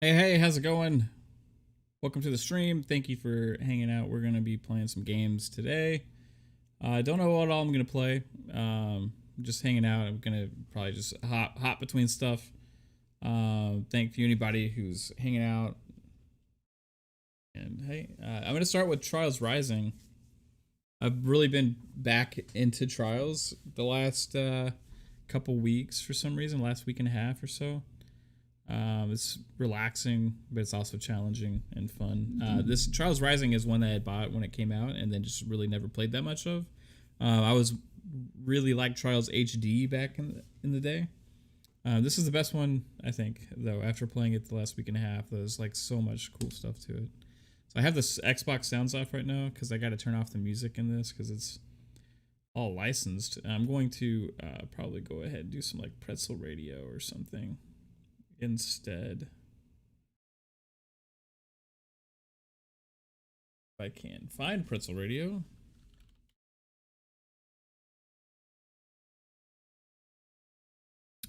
Hey, how's it going? Welcome to the stream. Thank you for hanging out. We're going to be playing some games today. I don't know what all I'm going to play. Just hanging out. I'm going to probably just hop between stuff. Thank you anybody who's hanging out. And hey, I'm going to start with Trials Rising. I've really been back into Trials the last couple weeks for some reason, last week and a half or so. It's relaxing, but it's also challenging and fun. This Trials Rising is one that I bought when it came out and then just really never played that much of. I was really like Trials HD back in the day. This is the best one, I think, though, after playing it the last week and a half. There's like so much cool stuff to it. So I have this Xbox sounds off right now because I got to turn off the music in this because it's all licensed. I'm going to probably go ahead and do some like pretzel radio or something instead, if I can find pretzel radio.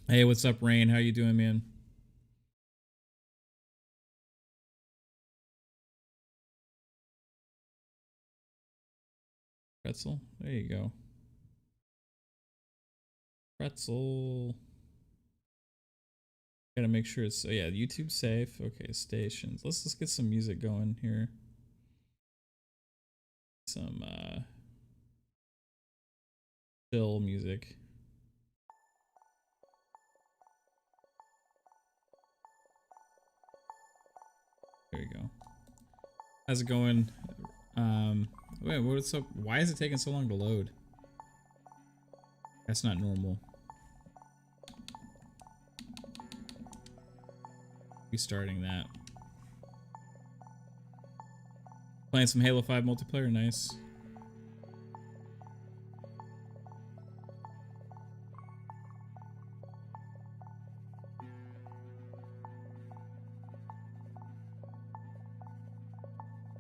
Hey, what's up, Rain? How you doing, man? Pretzel, there you go. Pretzel. Gotta make sure it's, oh yeah, YouTube safe. Okay, stations. Let's get some music going here. Some chill music. There you go. How's it going? Wait, what's up? Why is it taking so long to load? That's not normal. Restarting that. Playing some Halo 5 multiplayer, nice.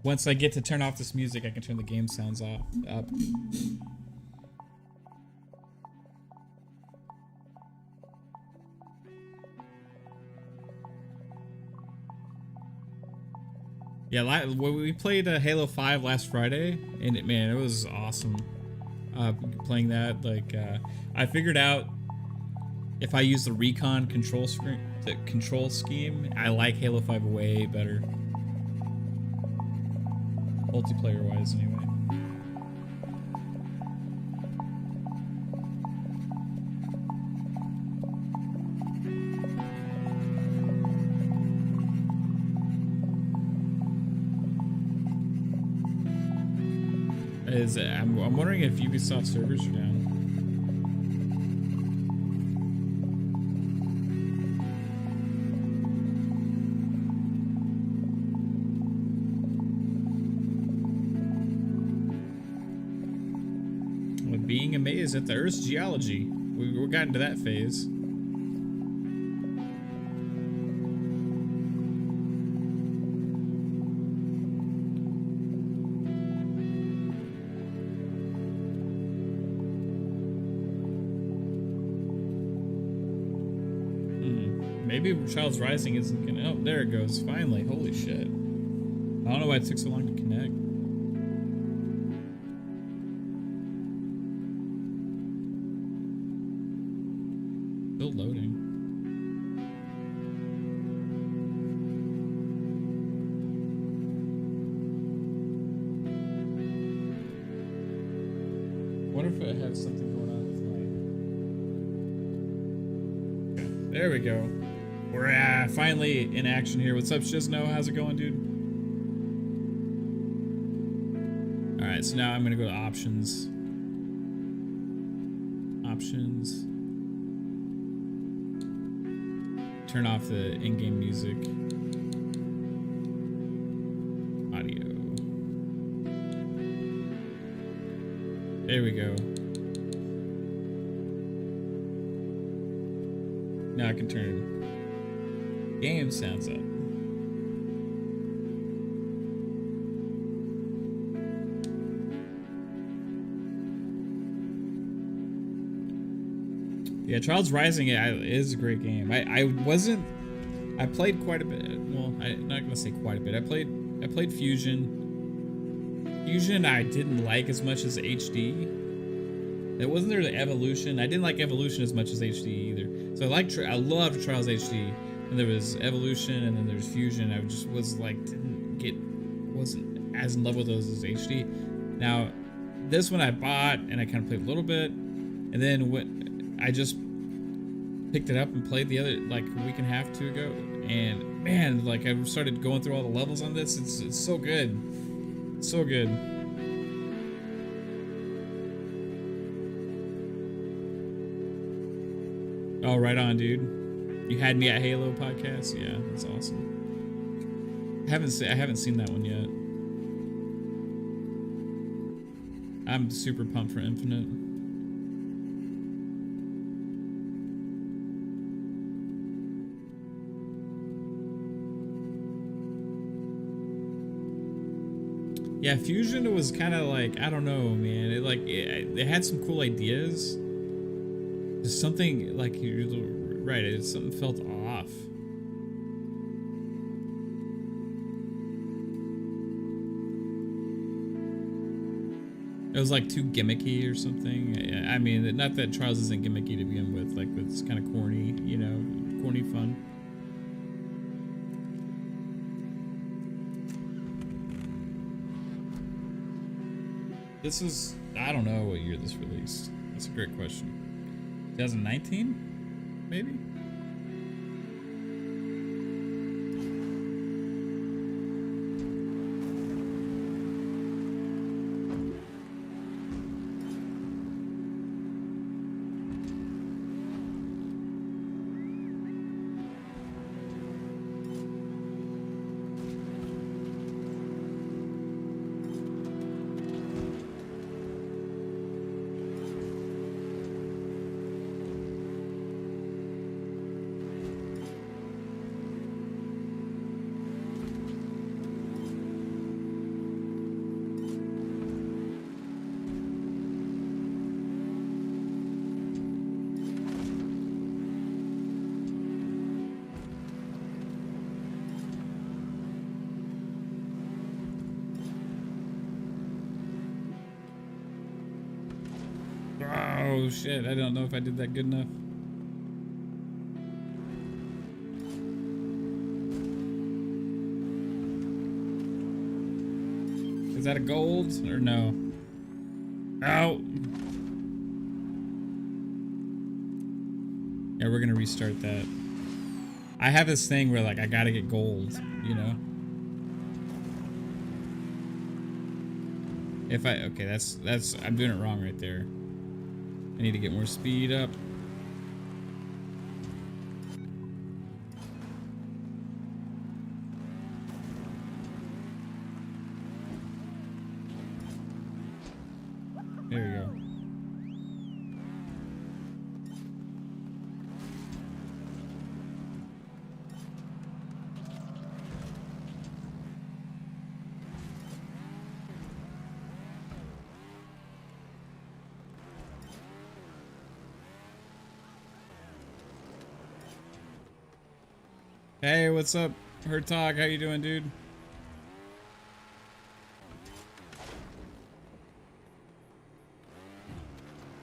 Once I get to turn off this music, I can turn the game sounds up. Yeah, we played Halo 5 last Friday, and man, it was awesome. Playing that, like, I figured out if I use the recon control scheme, I like Halo 5 way better. Multiplayer wise, anyway. I'm wondering if Ubisoft servers are down. Being amazed at the Earth's geology. We're gotten to that phase. Maybe Trials Rising isn't gonna. Oh, there it goes. Finally. Holy shit. I don't know why it took so long to connect. Still loading. I wonder if it has something going on with my... Okay, there we go. We're finally in action here. What's up, Shizno? How's it going, dude? Alright, so now I'm gonna go to options. Options. Turn off the in-game music. Audio. There we go. Now I can turn game sounds up. Yeah, Trials Rising is a great game. I wasn't I played quite a bit. Well, I'm not gonna say quite a bit. I played Fusion. Fusion I didn't like as much as HD. It wasn't there the Evolution. I didn't like Evolution as much as HD either. So I loved Trials HD. And there was Evolution, and then there's Fusion. I just wasn't as in love with those as HD. Now, this one I bought and I kind of played a little bit, and then I just picked it up and played the other like a week and a half, 2 ago, and man, like I started going through all the levels on this. It's so good, so good. Oh, right on, dude. You had me at Halo podcast. Yeah, that's awesome. I haven't seen that one yet. I'm super pumped for Infinite. Yeah, Fusion was kind of like, I don't know, man. It had some cool ideas. Just something like you're right. Something felt off. It was like too gimmicky or something. I mean, not that Trials isn't gimmicky to begin with. Like it's kind of corny, you know, corny fun. This was, I don't know what year this released. That's a great question. 2019, maybe. Oh shit, I don't know if I did that good enough. Is that a gold or no? Oh! Yeah, we're gonna restart that. I have this thing where like I gotta get gold, you know? If I, okay, that's, I'm doing it wrong right there. I need to get more speed up. There you go. Hey, what's up, Hertog? How you doing, dude?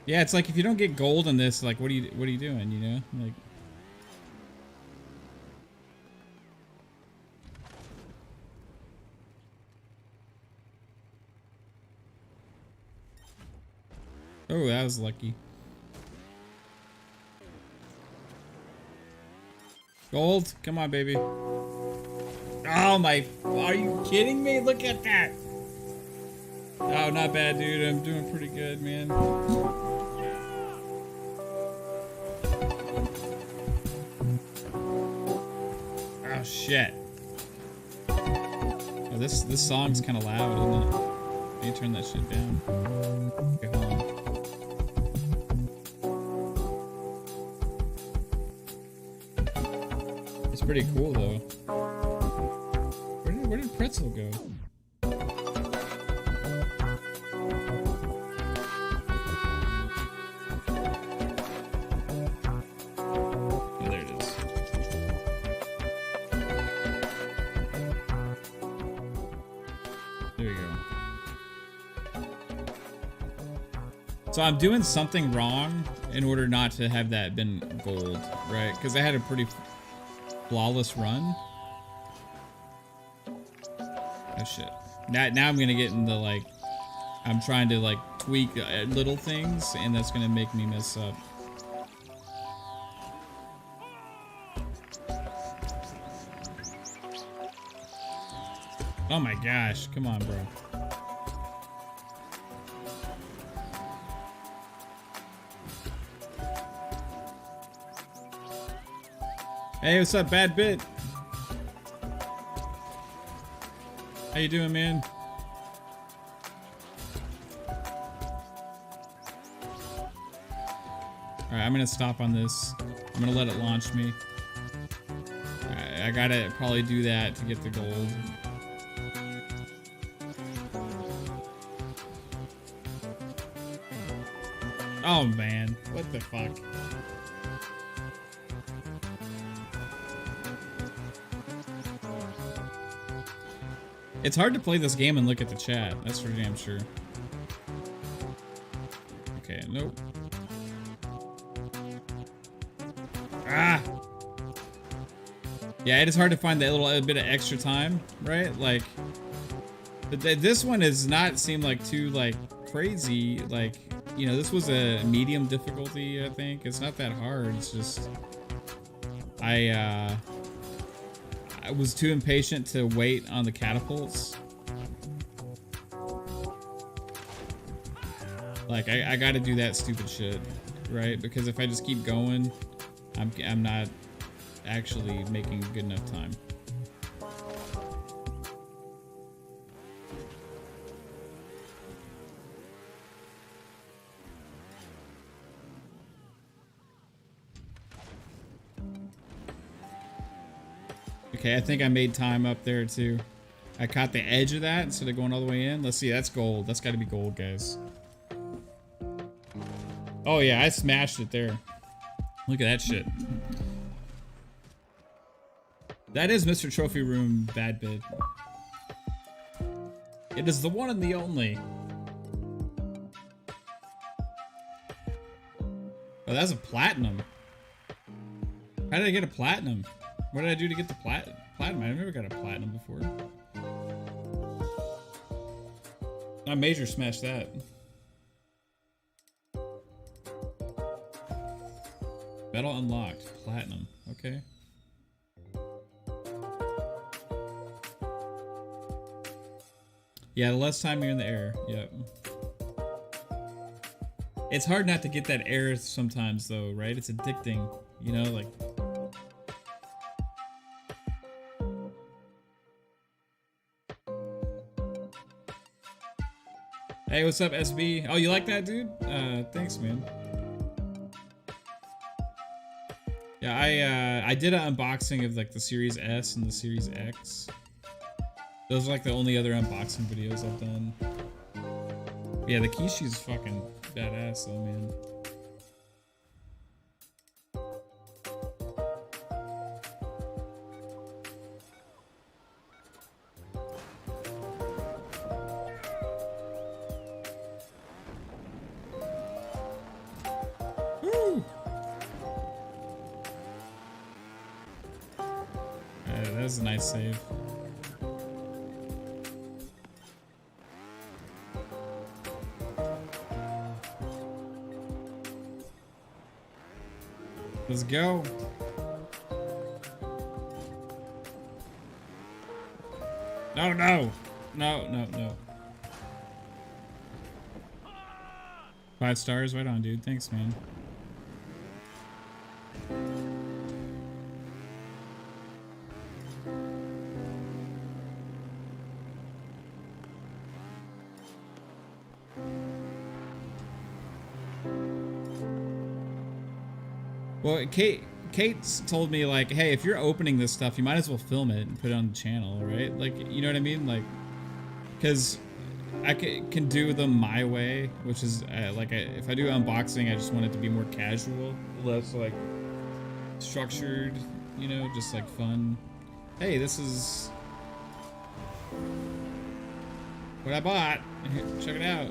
Yeah, it's like if you don't get gold in this, like what are you doing, you know? Like oh, that was lucky. Gold? Come on, baby. Oh my, are you kidding me? Look at that. Oh, not bad, dude. I'm doing pretty good, man. Oh shit. Oh, this song's kind of loud, isn't it? Let me turn that shit down. Okay, hold on. It's pretty cool though. Where did Pretzel go? So I'm doing something wrong in order not to have that been gold, right? Because I had a pretty flawless run. Oh shit. Now I'm gonna get into like, I'm trying to like tweak little things, and that's gonna make me mess up. Oh my gosh, come on, bro. Hey, what's up, Bad Bit? How you doing, man? Alright, I'm gonna stop on this. I'm gonna let it launch me. Alright, I gotta probably do that to get the gold. Oh man, what the fuck? It's hard to play this game and look at the chat, that's for damn sure. Okay, nope. Ah! Yeah, it is hard to find that little bit of extra time, right? Like, but this one does not seem like too, like, crazy. Like, you know, this was a medium difficulty, I think. It's not that hard, it's just... I was too impatient to wait on the catapults. Like, I gotta do that stupid shit, right? Because if I just keep going, I'm not actually making good enough time. Okay, I think I made time up there too. I caught the edge of that instead of going all the way in. Let's see, that's gold. That's gotta be gold, guys. Oh yeah, I smashed it there. Look at that shit. That is Mr. Trophy Room Bad Bit. It is the one and the only. Oh, that's a platinum. How did I get a platinum? What did I do to get the platinum? I've never got a platinum before. I major smashed that. Battle unlocked. Platinum. Okay. Yeah, the less time you're in the air. Yep. It's hard not to get that air sometimes, though, right? It's addicting. You know, like... Hey, what's up, SB? Oh, you like that, dude? Thanks, man. Yeah, I did an unboxing of like the Series S and the Series X. Those are like the only other unboxing videos I've done. Yeah, the Kishi's fucking badass though, man. That was a nice save. Let's go. No, no. No, no, no. 5 stars, right on, dude. Thanks, man. Well, Kate's told me, like, hey, if you're opening this stuff, you might as well film it and put it on the channel, right? Like, you know what I mean? Like, because I can do them my way, which is, if I do unboxing, I just want it to be more casual, less, like, structured, you know, just, like, fun. Hey, this is what I bought. Check it out.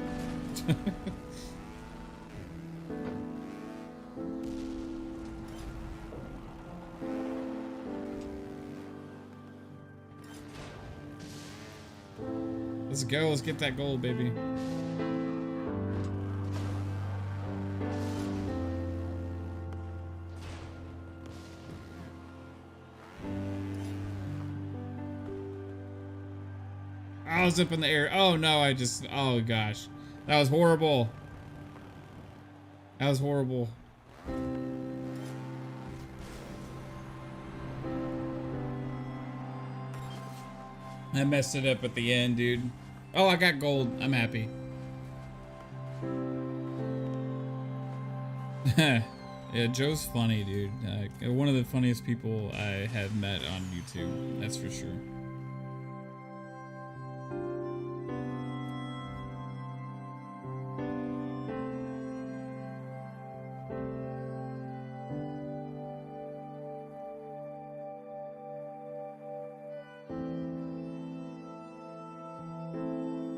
Let's go. Let's get that gold, baby. I was up in the air. Oh no, oh gosh. That was horrible. That was horrible. I messed it up at the end, dude. Oh, I got gold. I'm happy. Yeah, Joe's funny, dude. One of the funniest people I have met on YouTube. That's for sure.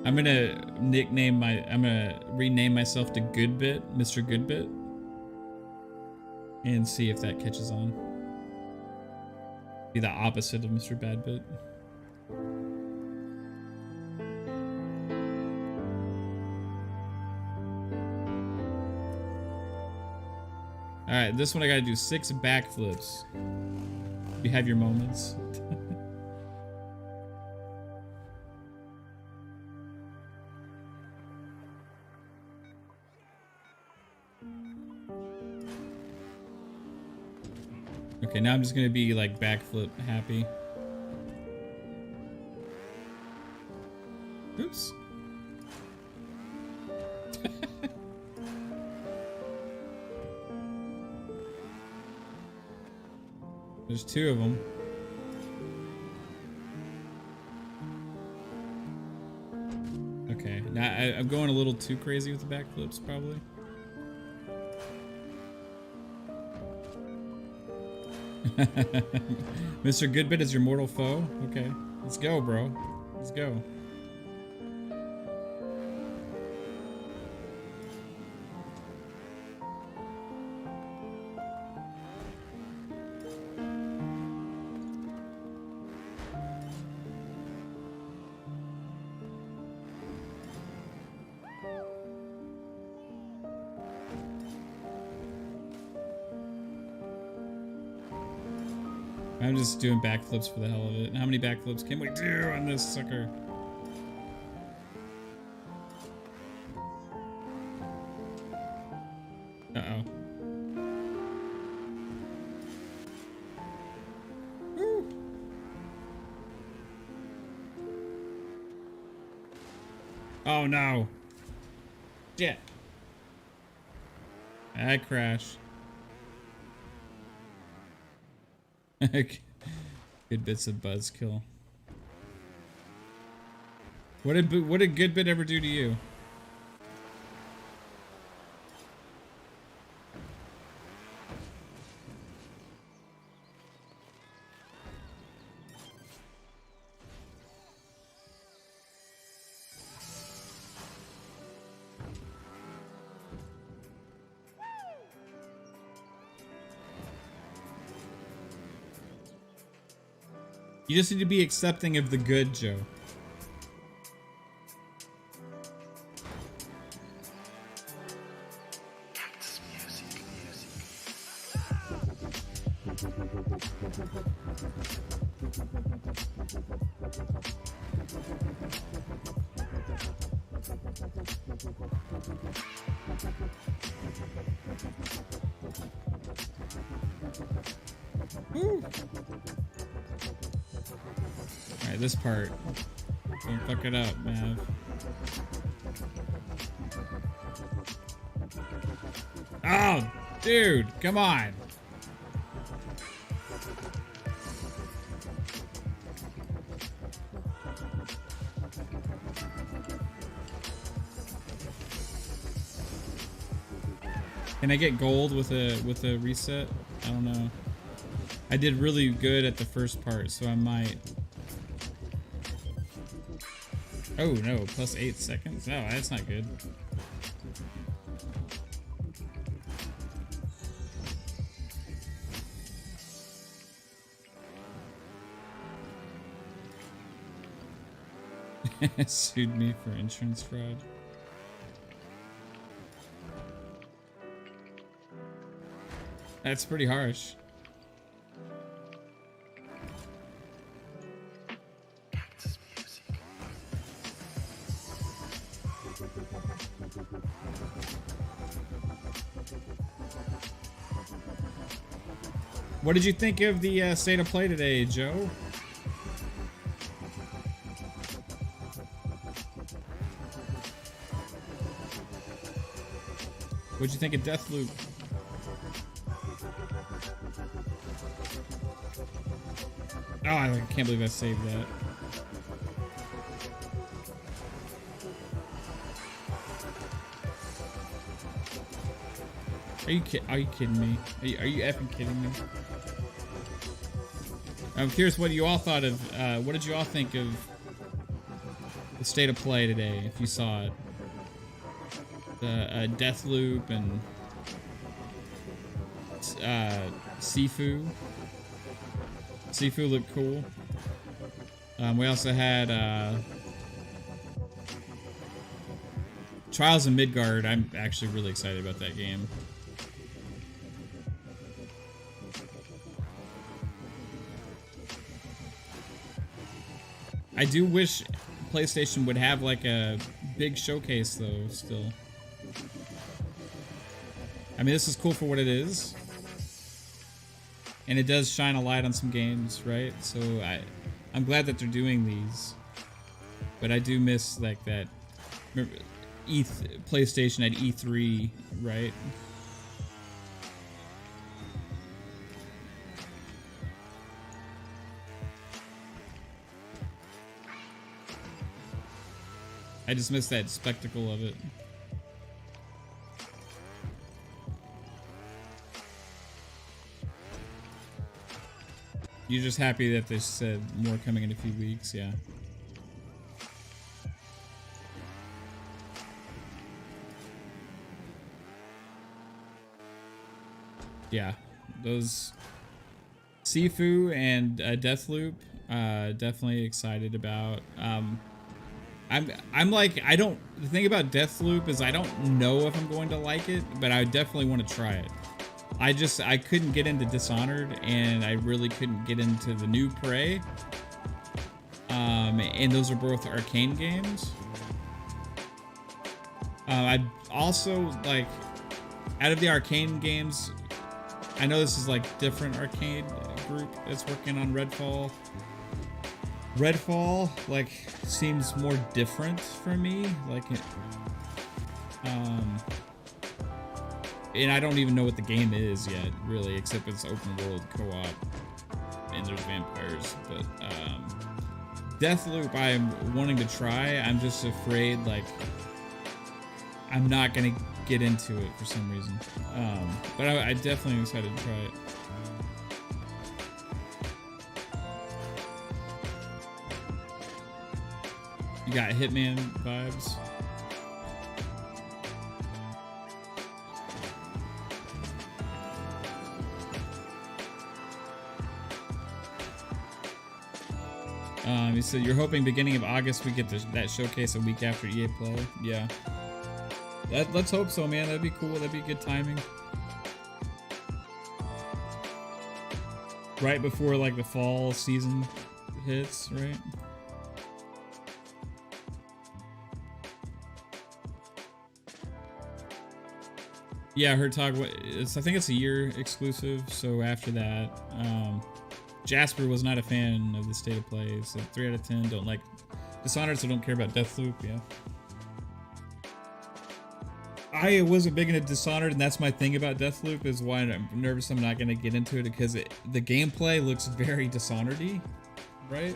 I'm gonna rename myself to Goodbit, Mr. Goodbit, and see if that catches on. Be the opposite of Mr. Badbit. Alright, this one I gotta do 6 backflips. You have your moments. Okay, now I'm just gonna be like backflip happy. Oops. There's 2 of them. Okay, now I'm going a little too crazy with the backflips, probably. Mr. Goodbit is your mortal foe? Okay. Let's go, bro. Let's go. I'm just doing backflips for the hell of it. How many backflips can we do on this sucker? Uh-oh. Woo. Oh no. Shit. I crashed. Good bits of buzzkill. What did Goodbit ever do to you? You just need to be accepting of the good, Joe. Alright, this part. Don't fuck it up, Mav. Oh, dude, come on. Can I get gold with a reset? I don't know. I did really good at the first part, so I might. Oh no, plus 8 seconds? Oh, that's not good. Sued me for insurance fraud. That's pretty harsh. What did you think of the state of play today, Joe? What'd you think of Deathloop? Oh, I can't believe I saved that. Are you kidding me? Are you effing kidding me? I'm curious what you all thought of. What did you all think of the state of play today? If you saw it, the Deathloop and Sifu. Sifu looked cool. We also had Trials of Midgard. I'm actually really excited about that game. I do wish PlayStation would have like a big showcase though, still. I mean, this is cool for what it is. And it does shine a light on some games, right? So I'm glad that they're doing these. But I do miss like that. Remember, PlayStation at E3, right? I just miss that spectacle of it. You're just happy that they said more coming in a few weeks, yeah. Yeah, those Sifu and Deathloop, definitely excited about. I'm like, the thing about Deathloop is I don't know if I'm going to like it, but I definitely want to try it. I couldn't get into Dishonored, and I really couldn't get into the new Prey. And those are both arcane games. I also, like, out of the arcane games, I know this is like different arcade group that's working on Redfall. Redfall, like, seems more different for me. Like, and I don't even know what the game is yet, really, except it's open world co-op and there's vampires. But Deathloop, I'm wanting to try. I'm just afraid, like, I'm not gonna get into it for some reason. But I definitely am excited to try it. You got Hitman vibes. He said you're hoping beginning of August we get that showcase a week after EA Play. Yeah. Let's hope so, man. That'd be cool. That'd be good timing. Right before like the fall season hits, right? Yeah, her talk. I think it's a year exclusive. So after that, Jasper was not a fan of the state of play. So 3 out of 10 don't like Dishonored, so don't care about Deathloop. Yeah. I wasn't big into Dishonored, and that's my thing about Deathloop, is why I'm nervous I'm not going to get into it, because the gameplay looks very Dishonored-y, right?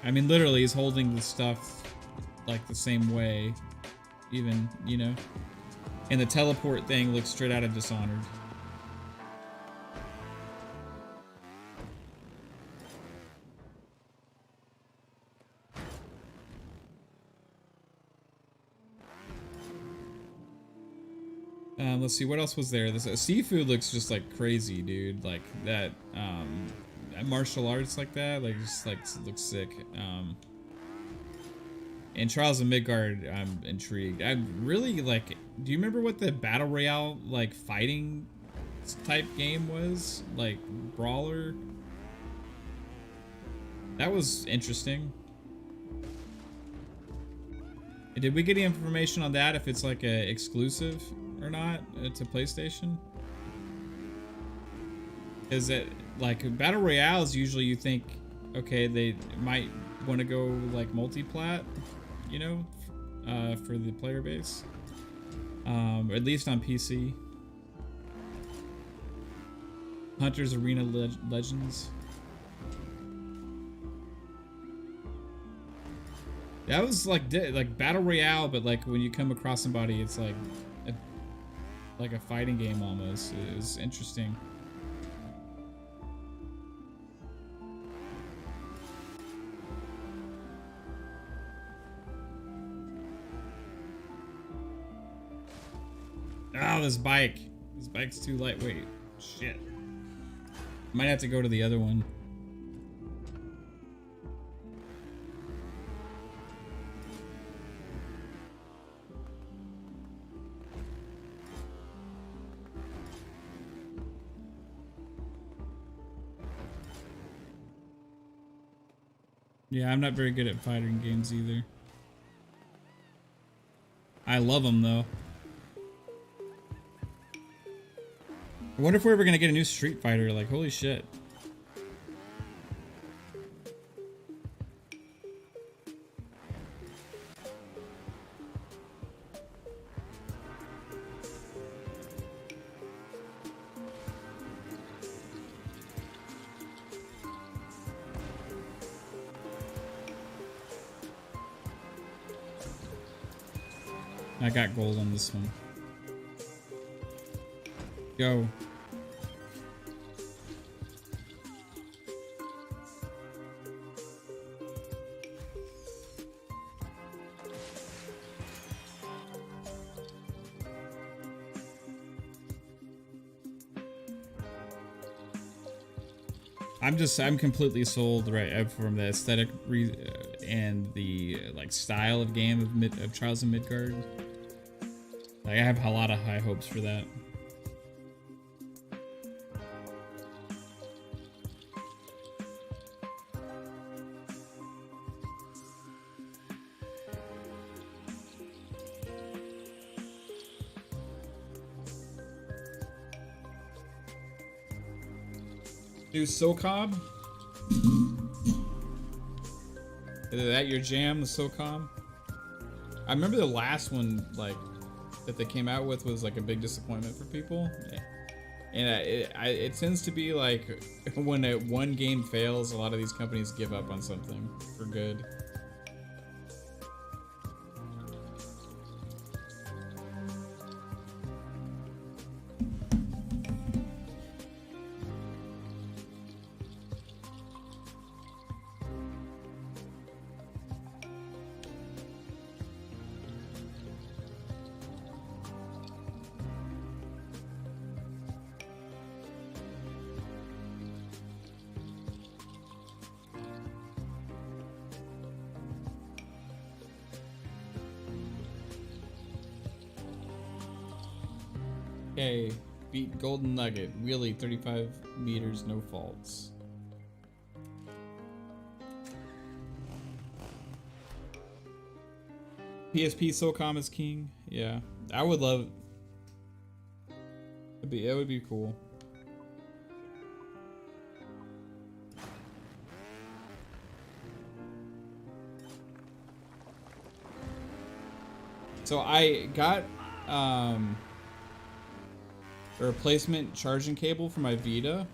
I mean, literally, he's holding the stuff like the same way, even, you know? And the teleport thing looks straight out of Dishonored. Let's see, what else was there? This seafood looks just like crazy, dude. Like that, martial arts like that, like just like looks sick. And Trials of Midgard, I'm intrigued. I really like. Do you remember what the battle royale like fighting type game was? Like brawler. That was interesting. Did we get any information on that? If it's like a exclusive or not to PlayStation? Is it like battle royales? Usually you think, okay, they might want to go like multi-plat, you know, for the player base, at least on PC. Hunters Arena Legends. That was like battle royale, but like when you come across somebody, it's like a fighting game almost. It was interesting. Oh, this bike. This bike's too lightweight. Shit. Might have to go to the other one. Yeah, I'm not very good at fighting games either. I love them though. I wonder if we're ever gonna get a new Street Fighter. Like, holy shit. I got gold on this one. Go. I'm completely sold right from the aesthetic and the like style of game of Trials of Midgard. Like, I have a lot of high hopes for that. Do SOCOM? Is that your jam, the SOCOM? I remember the last one, like, that they came out with was like a big disappointment for people. And it tends to be like when one game fails, a lot of these companies give up on something for good. Okay, beat Golden Nugget. Really, 35 meters, no faults. PSP SOCOM is king. Yeah, I would love. That would be cool. So I got a replacement charging cable for my Vita,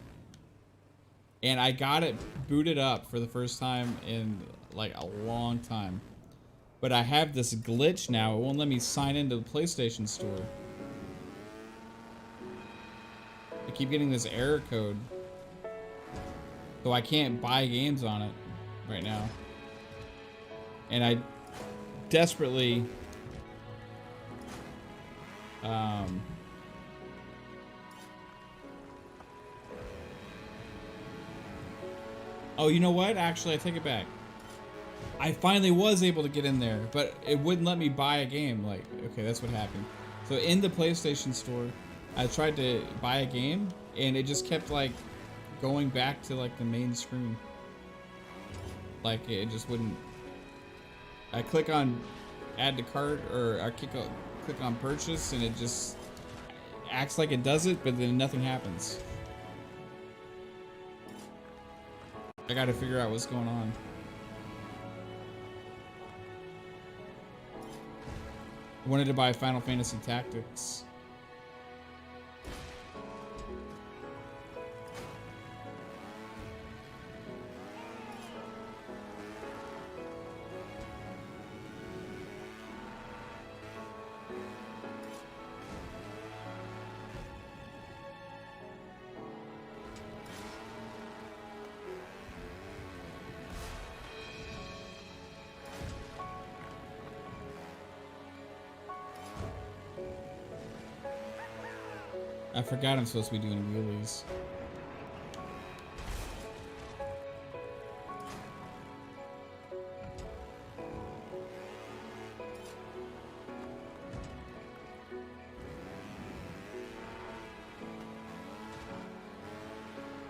and I got it booted up for the first time in like a long time. But I have this glitch now. It won't let me sign into the PlayStation Store. I keep getting this error code, so I can't buy games on it right now. And I desperately Oh, you know what? Actually, I take it back. I finally was able to get in there, but it wouldn't let me buy a game. Like, okay, that's what happened. So in the PlayStation Store, I tried to buy a game, and it just kept like going back to like the main screen. Like it just wouldn't. I click on add to cart, or I click on purchase, and it just acts like it does it, but then nothing happens. I gotta figure out what's going on. I wanted to buy Final Fantasy Tactics. I forgot I'm supposed to be doing wheelies.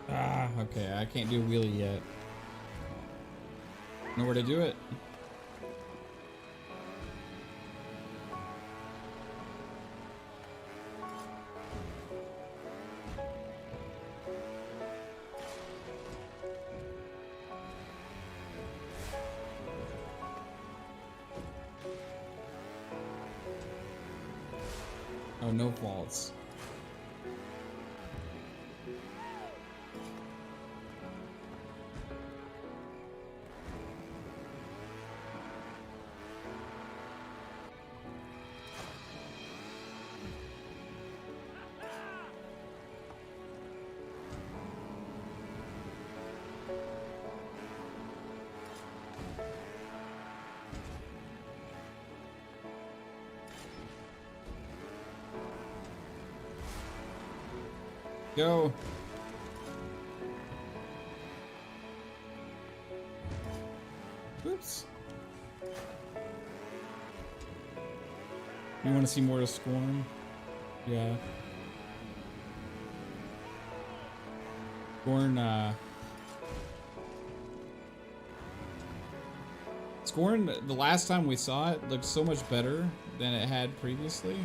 Ah, okay, I can't do a wheelie yet. Know where to do it. Oh, no faults. Go. Oops. You want to see more of Scorn? Yeah. Scorn, Scorn, the last time we saw it, looked so much better than it had previously.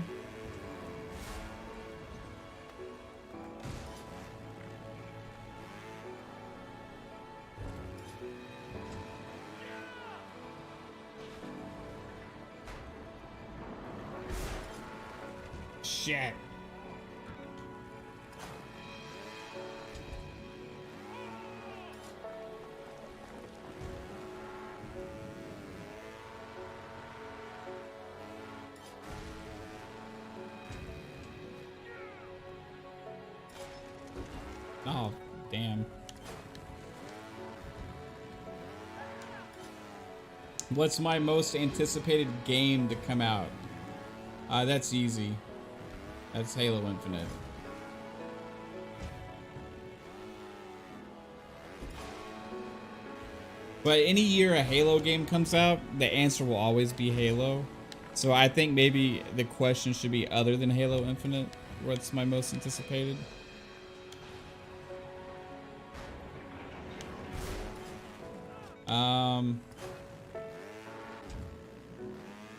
Shit. Oh, damn. What's my most anticipated game to come out? That's easy. That's Halo Infinite. But any year a Halo game comes out, the answer will always be Halo. So I think maybe the question should be other than Halo Infinite. What's my most anticipated?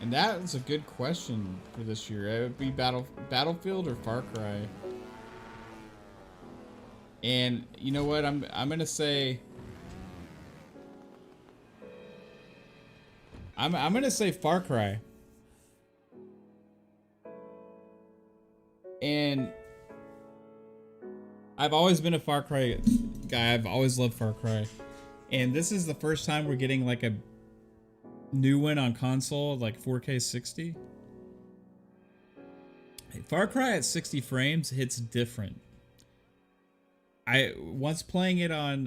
And that's a good question for this year. It would be Battlefield or Far Cry. And you know what? I'm gonna say I'm gonna say Far Cry. And I've always been a Far Cry guy. I've always loved Far Cry. And this is the first time we're getting like a new one on console, like 4K 60. Far Cry at 60 frames hits different. I once playing it on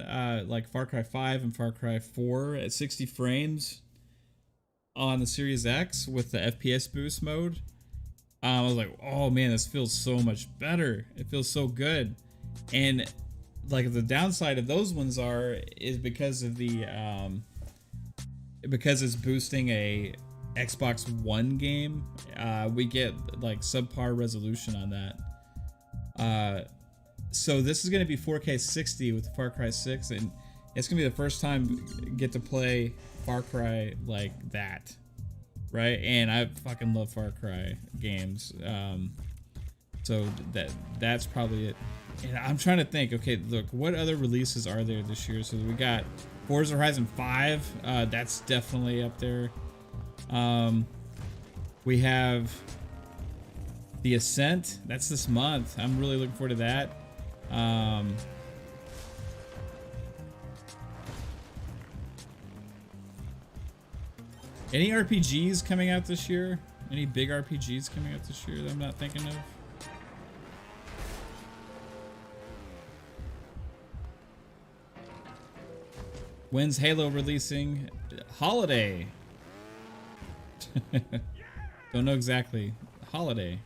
like Far Cry 5 and Far Cry 4 at 60 frames on the Series X with the FPS boost mode. I was like, oh man, this feels so much better. It feels so good. And like the downside of those ones is because of the because it's boosting a Xbox One game, we get like subpar resolution on that. So this is going to be 4K 60 with Far Cry 6, and it's going to be the first time get to play Far Cry like that, right? And I fucking love Far Cry games, so that's probably it. And I'm trying to think, okay, look, what other releases are there this year? So we got Forza Horizon 5, that's definitely up there. We have The Ascent, that's this month. I'm really looking forward to that. Any RPGs coming out this year? Any big RPGs coming out this year that I'm not thinking of? When's Halo releasing? Holiday. Don't know exactly. Holiday.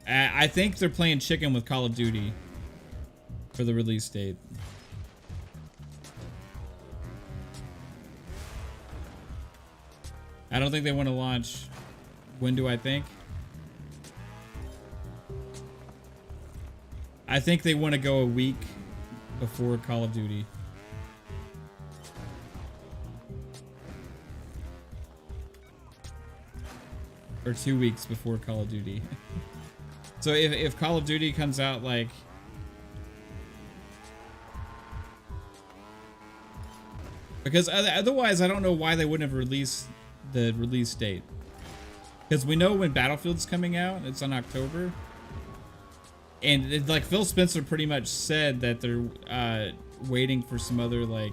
I think they're playing chicken with Call of Duty for the release date. I don't think they want to launch. When do I think? I think they want to go a week before Call of Duty. Or 2 weeks before Call of Duty. So if Call of Duty comes out like... Because otherwise I don't know why they wouldn't have released the release date. Because we know when Battlefield's coming out, it's on October. And it's like Phil Spencer pretty much said that they're waiting for some other like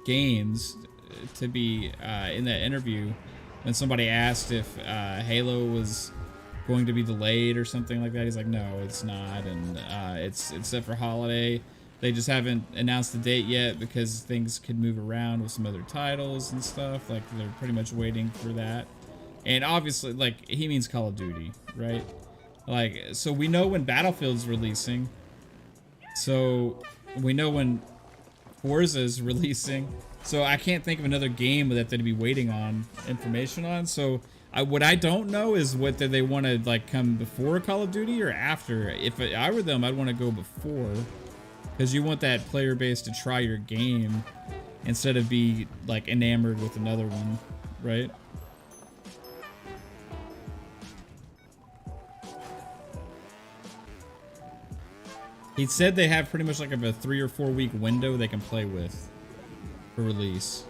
games to be in that interview. When somebody asked if Halo was going to be delayed or something like that, he's like, no, it's not, and it's set for holiday. They just haven't announced the date yet because things could move around with some other titles and stuff. Like they're pretty much waiting for that. And obviously, like he means Call of Duty, right? Like, so we know when Battlefield's releasing. So we know when Forza's releasing. So I can't think of another game that they'd be waiting on information on. So what I don't know is whether they want to like come before Call of Duty or after. If I were them, I'd want to go before, because you want that player base to try your game instead of be like enamored with another one, right? He said they have pretty much like a 3 or 4 week window they can play with for release.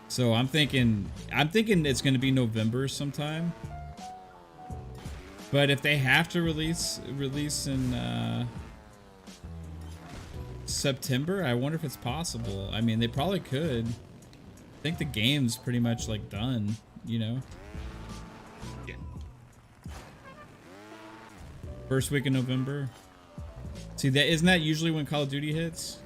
So I'm thinking it's going to be November sometime. But if they have to release in September, I wonder if it's possible. I mean, they probably could. I think the game's pretty much like done, you know. Yeah. First week in November. See, that isn't that usually when Call of Duty hits?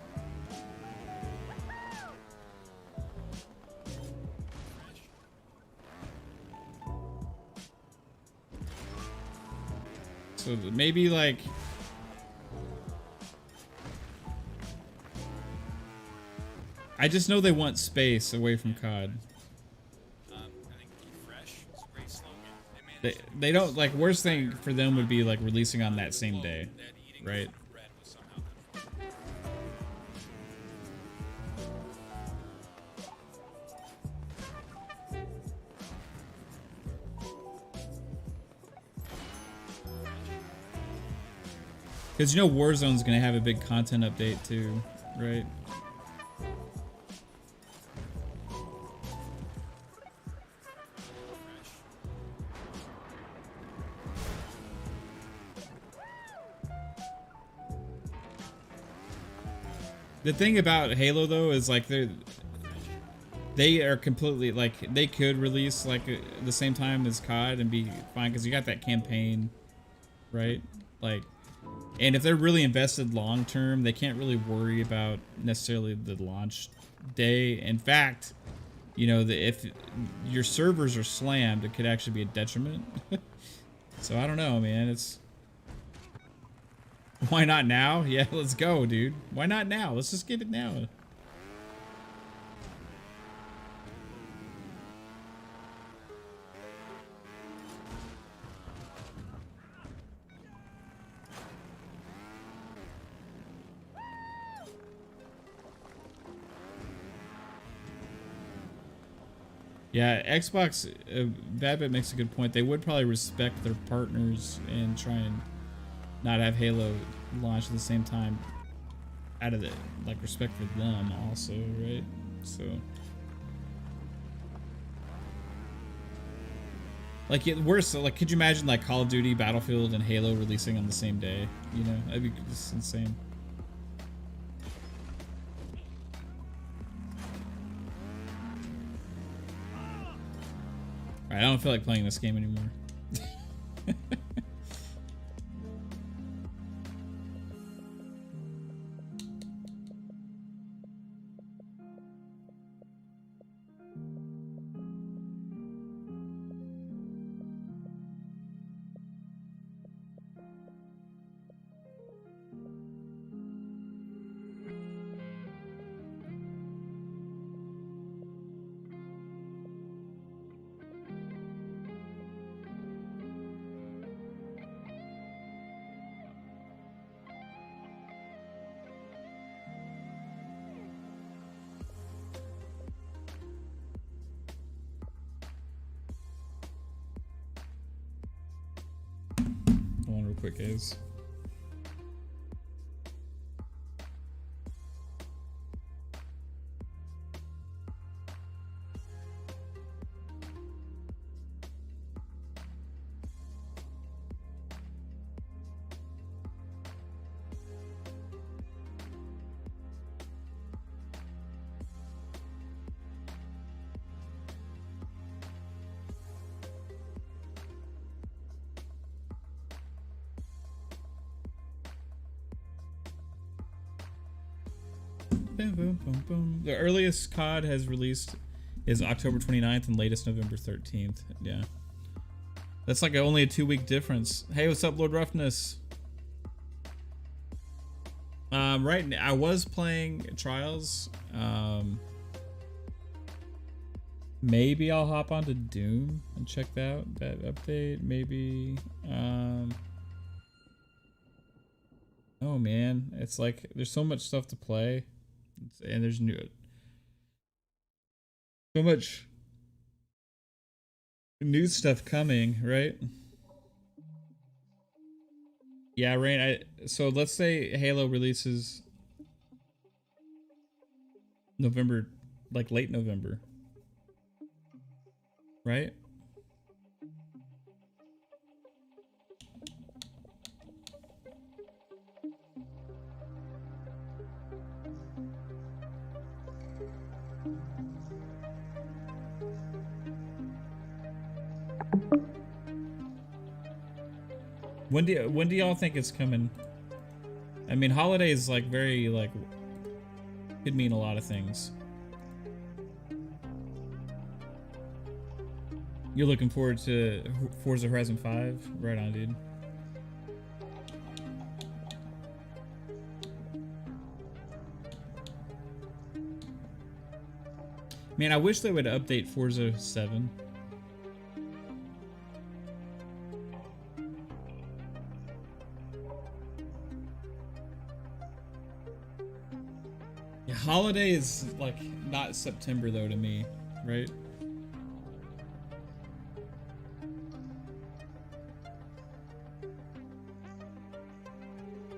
So maybe like I just know they want space away from COD. They don't like, worst thing for them would be like releasing on that same day, right? Because you know Warzone's gonna have a big content update too, right? The thing about Halo though is like they are completely like, they could release like the same time as COD and be fine because you got that campaign, right? Like, and if they're really invested long term, they can't really worry about necessarily the launch day. In fact, you know, if your servers are slammed, it could actually be a detriment So I don't know, man. It's why not now? Yeah, let's go, dude. Why not now? Let's just get it now. Yeah, Xbox, Babbitt makes a good point. They would probably respect their partners and try and not have Halo launch at the same time out of the, like, respect for them also, right? So, like, worse, like, could you imagine, like, Call of Duty, Battlefield, and Halo releasing on the same day? You know, that'd be just insane. Alright, I don't feel like playing this game anymore. Real quick, guys. Boom, boom, boom, boom. The earliest COD has released is October 29th and latest November 13th. Yeah. That's like only a 2-week difference. Hey, what's up, Lord Ruffness? Right now, I was playing Trials. Maybe I'll hop onto Doom and check that update. Maybe. Oh man, it's like there's so much stuff to play. And there's so much new stuff coming, right? Yeah, Rain. So let's say Halo releases November, like late November, right? When do y'all think it's coming? I mean, holiday is like very like could mean a lot of things. You're looking forward to Forza Horizon 5? Right on, dude. Man, I wish they would update Forza 7. Yeah, holiday is like not September though to me, right?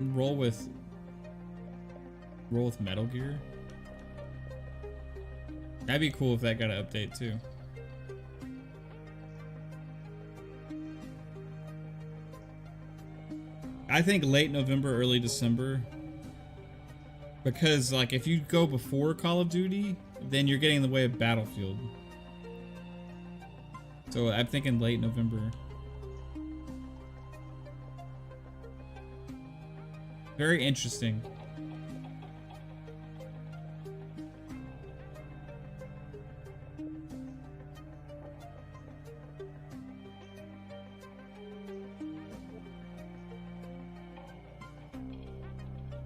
Roll with Metal Gear. That'd be cool if that got an update too. I think late November, early December. Because like if you go before Call of Duty, then you're getting in the way of Battlefield. So I'm thinking late November. Very interesting.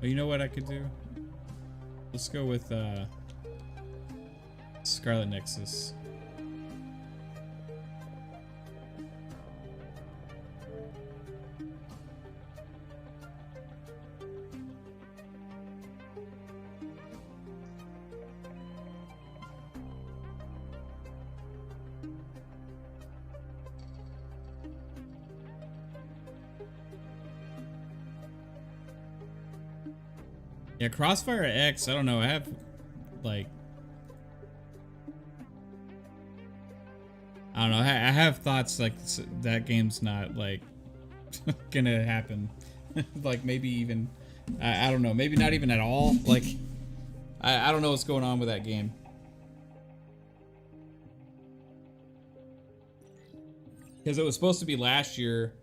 Oh, you know what I could do? Let's go with Scarlet Nexus. Yeah, Crossfire X, I don't know, I have, like, I don't know, I have thoughts, like, that game's not, like, gonna happen. Like, maybe even, I don't know, maybe not even at all, like, I don't know what's going on with that game. Because it was supposed to be last year,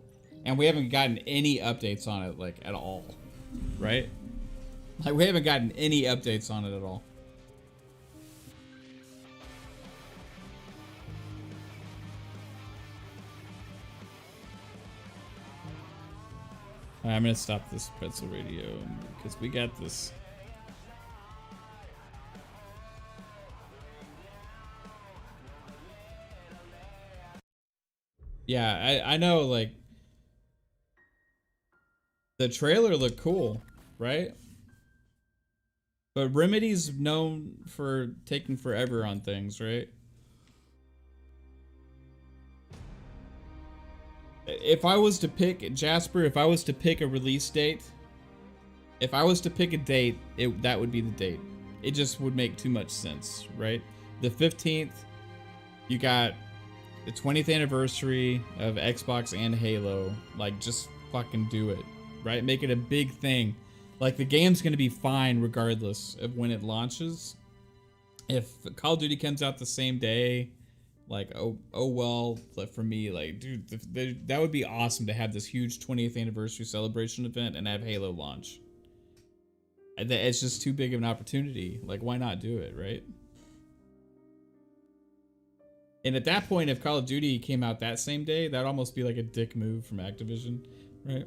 and we haven't gotten any updates on it, like, at all, right? Like, we haven't gotten any updates on it at all. I'm gonna stop this pretzel radio because we got this. Yeah, I know, like, the trailer looked cool, right? But Remedy's known for taking forever on things, right? If I was to pick, Jasper, if I was to pick a release date, if I was to pick a date, that would be the date. It just would make too much sense, right? The 15th, you got the 20th anniversary of Xbox and Halo. Like, just fucking do it, right? Make it a big thing. Like, the game's gonna be fine regardless of when it launches. If Call of Duty comes out the same day, like, oh well, for me, like, dude, that would be awesome to have this huge 20th anniversary celebration event and have Halo launch. It's just too big of an opportunity. Like, why not do it, right? And at that point, if Call of Duty came out that same day, that'd almost be like a dick move from Activision, right?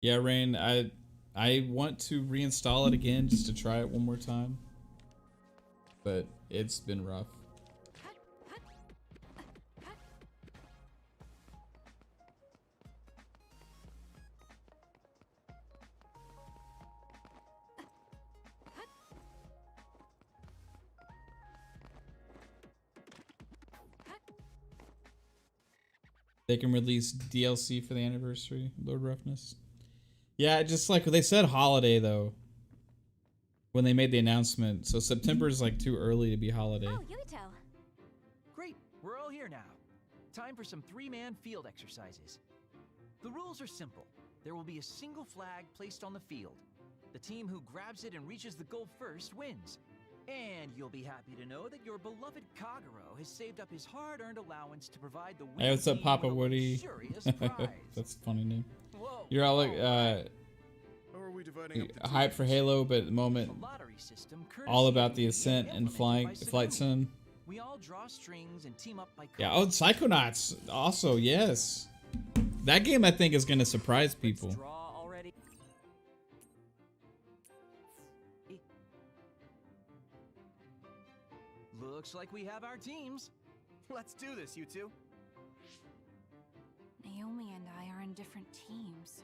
Yeah, Rain, I want to reinstall it again just to try it one more time. But it's been rough. They can release DLC for the anniversary, Lord Ruffness. Yeah, just like they said holiday though. When they made the announcement. So September is like too early to be holiday. Oh, Yuito. Great, we're all here now. Time for some three-man field exercises. The rules are simple. There will be a single flag placed on the field. The team who grabs it and reaches the goal first wins. And you'll be happy to know that your beloved KhAos has saved up his hard-earned allowance to provide the winning Hey, what's up, team Papa with a Woody? luxurious prize. That's a funny name. Whoa, You're all like, How are we dividing up the hype for teams? Halo, but at the moment, a lottery system all courtesy about of the Nvidia Ascent and implemented by Flight Segumi. Sim. We all draw strings and team up by Yeah, oh, Psychonauts also, yes. That game I think is gonna surprise people. Draw already. Looks like we have our teams. Let's do this, you two. Naomi and I are in different teams.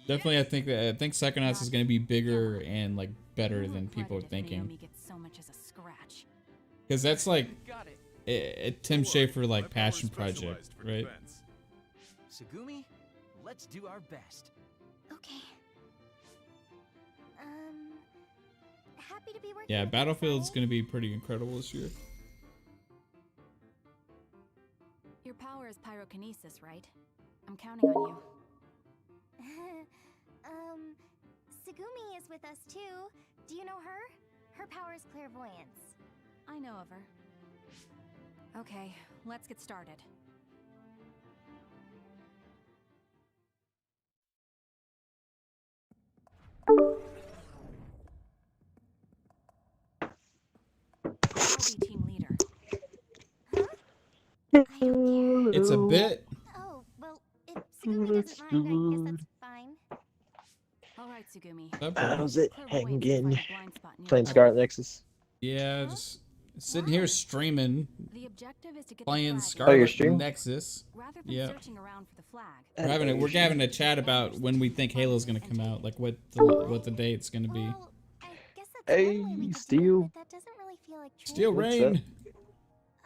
Definitely, I think Psychonauts is gonna be bigger and like better than people are thinking. Naomi gets so much as a scratch. Because that's like Got it. a Tim Schafer like My power's passion project, specialized for right? defense. Segumi, let's do our best. Okay. Happy to be working. Yeah, with you, Battlefield's Sally. gonna be pretty incredible this year. Your power is pyrokinesis, right? I'm counting on you. Segumi is with us too. Do you know her? Her power is clairvoyance. I know of her. Okay, let's get started. I don't care. It's a bit. Oh, well, if Segumi doesn't mind, I guess that's fine. All right, Sugumi. How's it Clear the way and hanging? find a blind spot near Playing the Scarlet Nexus. Yeah, just sitting here streaming, The objective is to get playing the flag Scarlet streaming? Nexus. rather than Yeah. searching around for the flag. We're having a chat about when we think Halo's gonna come out, like what the date's gonna be. Well, I guess that's Hey, one way we could Steel. do it, but that doesn't really feel like Steel training. What's Rain.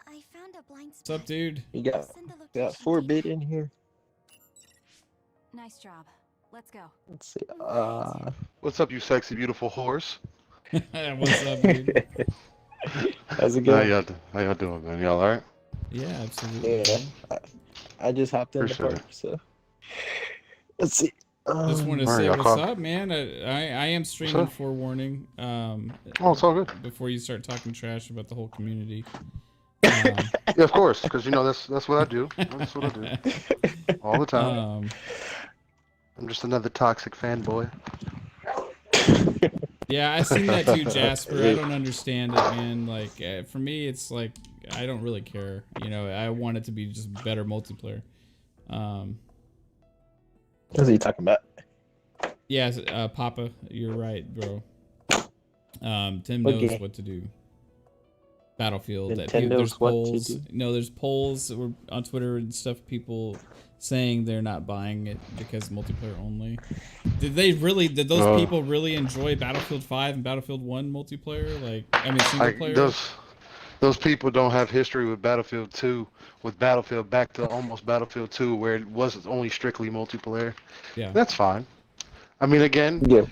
I found a blind What's spot. up, dude? You got Send the got location 4 to you. bit in here. Nice job. Let's go. Let's see. What's up, you sexy, beautiful horse? What's up, dude? How's it How going? y'all doing, man? Y'all alright? Yeah, absolutely. Yeah, I just hopped in the Appreciate park, so let's see. Just want to Alright, say y'all what's call- up, man. I am streaming up? forewarning. Oh, it's all good. Before you start talking trash about the whole community. Yeah, of course, because you know that's what I do. That's what I do all the time. I'm just another toxic fanboy. Yeah, I seen that too, Jasper. I don't understand it, man. Like, for me, it's like I don't really care. You know, I want it to be just better multiplayer. What are you talking about? Yeah, Papa, you're right, bro. Tim knows Okay. what to do. Battlefield. Nintendo There's knows what to polls. do. No, there's polls that were on Twitter and stuff. People saying they're not buying it because multiplayer only. Did those people really enjoy Battlefield 5 and Battlefield 1 multiplayer? Like, I mean, single player. Those people don't have history with Battlefield 2, with Battlefield back to almost Battlefield 2, where it wasn't only strictly multiplayer. Yeah. That's fine. I mean, again, Yeah.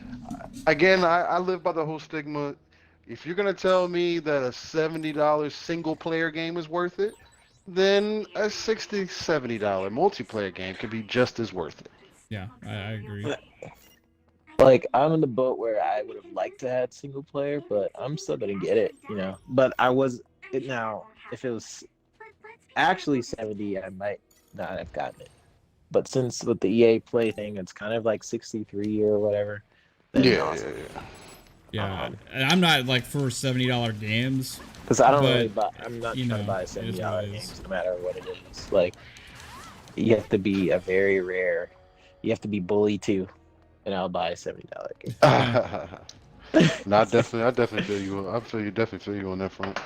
I live by the whole stigma. If you're gonna tell me that a $70 single player game is worth it, then a $60, $70 multiplayer game could be just as worth it. Yeah, I agree. Like, I'm in the boat where I would have liked to have single player, but I'm still gonna get it, you know. But now, if it was actually 70, I might not have gotten it. But since with the EA Play thing, it's kind of like 63 or whatever. then Yeah. Yeah, and I'm not like for $70 games. Because I don't But, really buy. I'm not you trying know, to buy it is $70 what it games, is. no matter what it is. Like, you have to be a very rare. You have to be Bully 2, and I'll buy a $70 game. No, I definitely feel you. Definitely feel you on that front.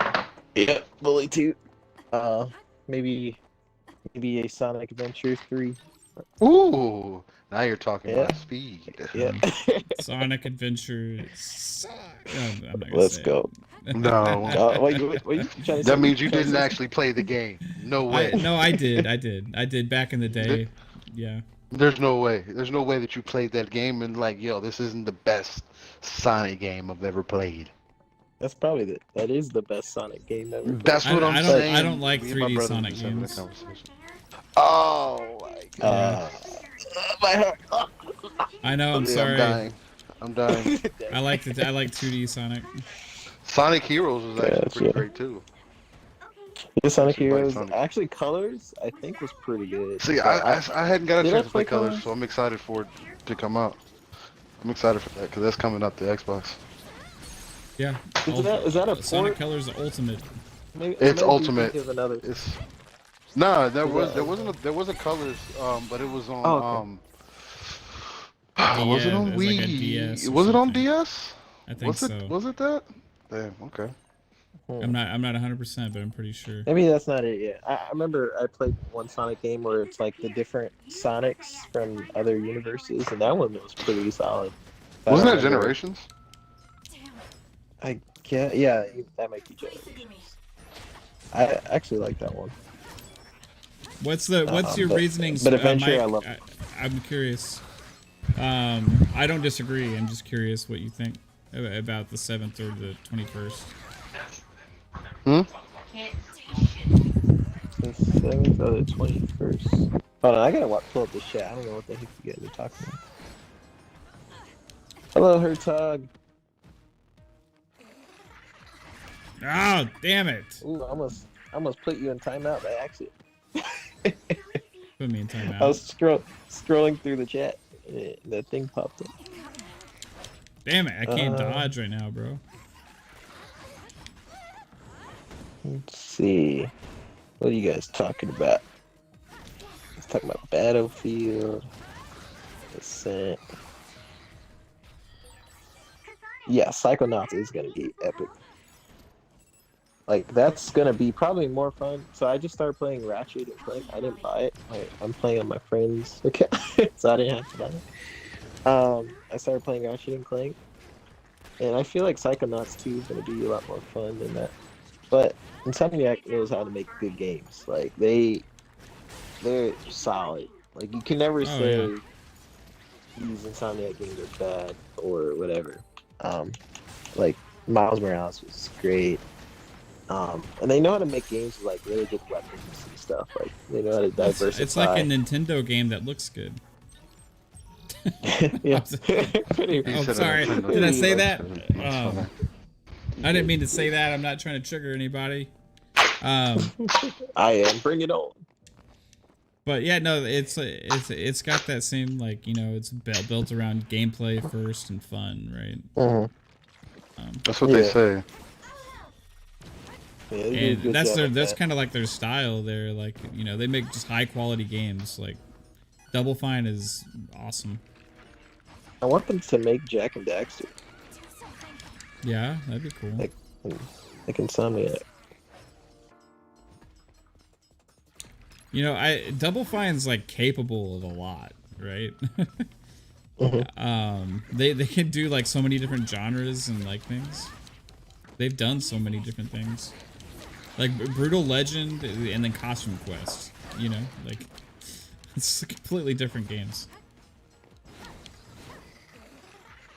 Yeah, Bully 2. Maybe a Sonic Adventure 3. Ooh, now you're talking Yeah. about speed. Yeah. Sonic Adventure. I'm not gonna Let's say it. go. No, Wait, you trying to say? that means you didn't actually play the game. No way. No, I did back in the day. Yeah. There's no way. There's no way that you played that game and like, yo, this isn't the best Sonic game I've ever played. That is the best Sonic game ever. That's what I'm saying. I don't like Me and my 3D brother Sonic just having that games. conversation. Oh my god. My heart. I know. I'm Yeah, sorry. I'm dying. I like 2D Sonic. Sonic Heroes was actually Gotcha. pretty great too. The Sonic Actually played Heroes. Sonic. Actually, Colors I think was pretty good. See, But I hadn't got a Did I chance to play play Colors, Colors? so I'm excited for it to come out. I'm excited for that because that's coming out to Xbox. Yeah. Is that a Sonic port? Colors Ultimate? Maybe, It's I might be Ultimate. thinking of another. It's no, there Yeah. was a Colors, but it was on Oh, was it Yeah, on it was like a Wii? DS or Was it on something. DS? I think so. Was it that? Damn. Okay. I'm not 100%, but I'm pretty sure. Maybe that's not it yet. I remember I played one Sonic game where it's like the different Sonics from other universes, and that one was pretty solid. I Wasn't don't that remember- Generations? I can't. Yeah, that might be Generations. I actually like that one. What's your but- reasonings? but Adventure, Mike? I love. I'm curious. I don't disagree. I'm just curious what you think about the 7th or the 21st. Hmm? The 7th or the 21st. Hold on, I gotta pull up the chat. I don't know what the heck you guys are talking about. Hello, Hertog. Oh, damn it! Ooh, I almost put you in timeout by accident. Put me in timeout. I was scrolling through the chat. And that thing popped up. Damn it! I can't Uh, dodge right now, bro. Let's see. What are you guys talking about? Let's talk about Battlefield. Ascent. Yeah, Psychonauts is gonna be epic. Like, that's gonna be probably more fun. So I just started playing Ratchet and Clank. I didn't buy it. I'm playing on my friend's account, so I didn't have to buy it. I started playing Ratchet and Clank, and I feel like Psychonauts 2 is gonna be a lot more fun than that. But Insomniac knows how to make good games. Like, they're solid. Like, you can never say these Insomniac games are bad or whatever. Like, Miles Morales was great. And they know how to make games with like really good weapons and stuff. Like, they know how to diversify. It's like a Nintendo game that looks good. Yeah. Oh, sorry. Did I say that? I didn't mean to say that. I'm not trying to trigger anybody. I am. Bring it on. But yeah, no, it's got that same, like, you know, it's built around gameplay first and fun, right? That's what they say. Yeah, and that's kind of like their style. They're like, you know, they make just high quality games. Like, Double Fine is awesome. I want them to make Jack and Daxter. Yeah, that'd be cool. Like Insomniac. You know, Double Fine's like capable of a lot, right? They can do like so many different genres and like things. They've done so many different things. Like Brutal Legend and then Costume Quest, you know, like it's completely different games.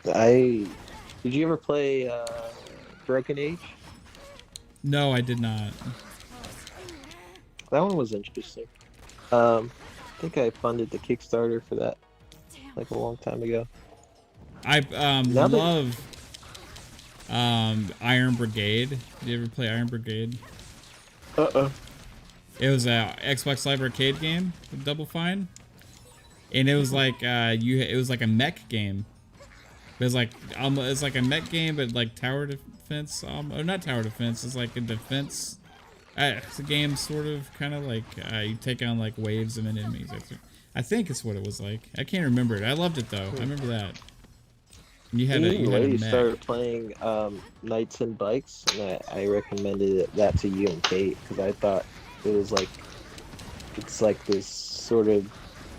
Did you ever play Broken Age? No, I did not. That one was interesting. I think I funded the Kickstarter for that like a long time ago. I love Iron Brigade. Did you ever play Iron Brigade? It was a Xbox Live Arcade game with Double Fine, and it was like it was like a mech game. It was like it's like a mech game, but like tower defense. Or not tower defense. It's like a defense. It's a game sort of kind of like you take on like waves of enemies. I think it's what it was like. I can't remember it. I loved it though. I remember that. You had a mech. Started playing Knights and Bikes, and I recommended that to you and Kate because I thought it was like it's like this sort of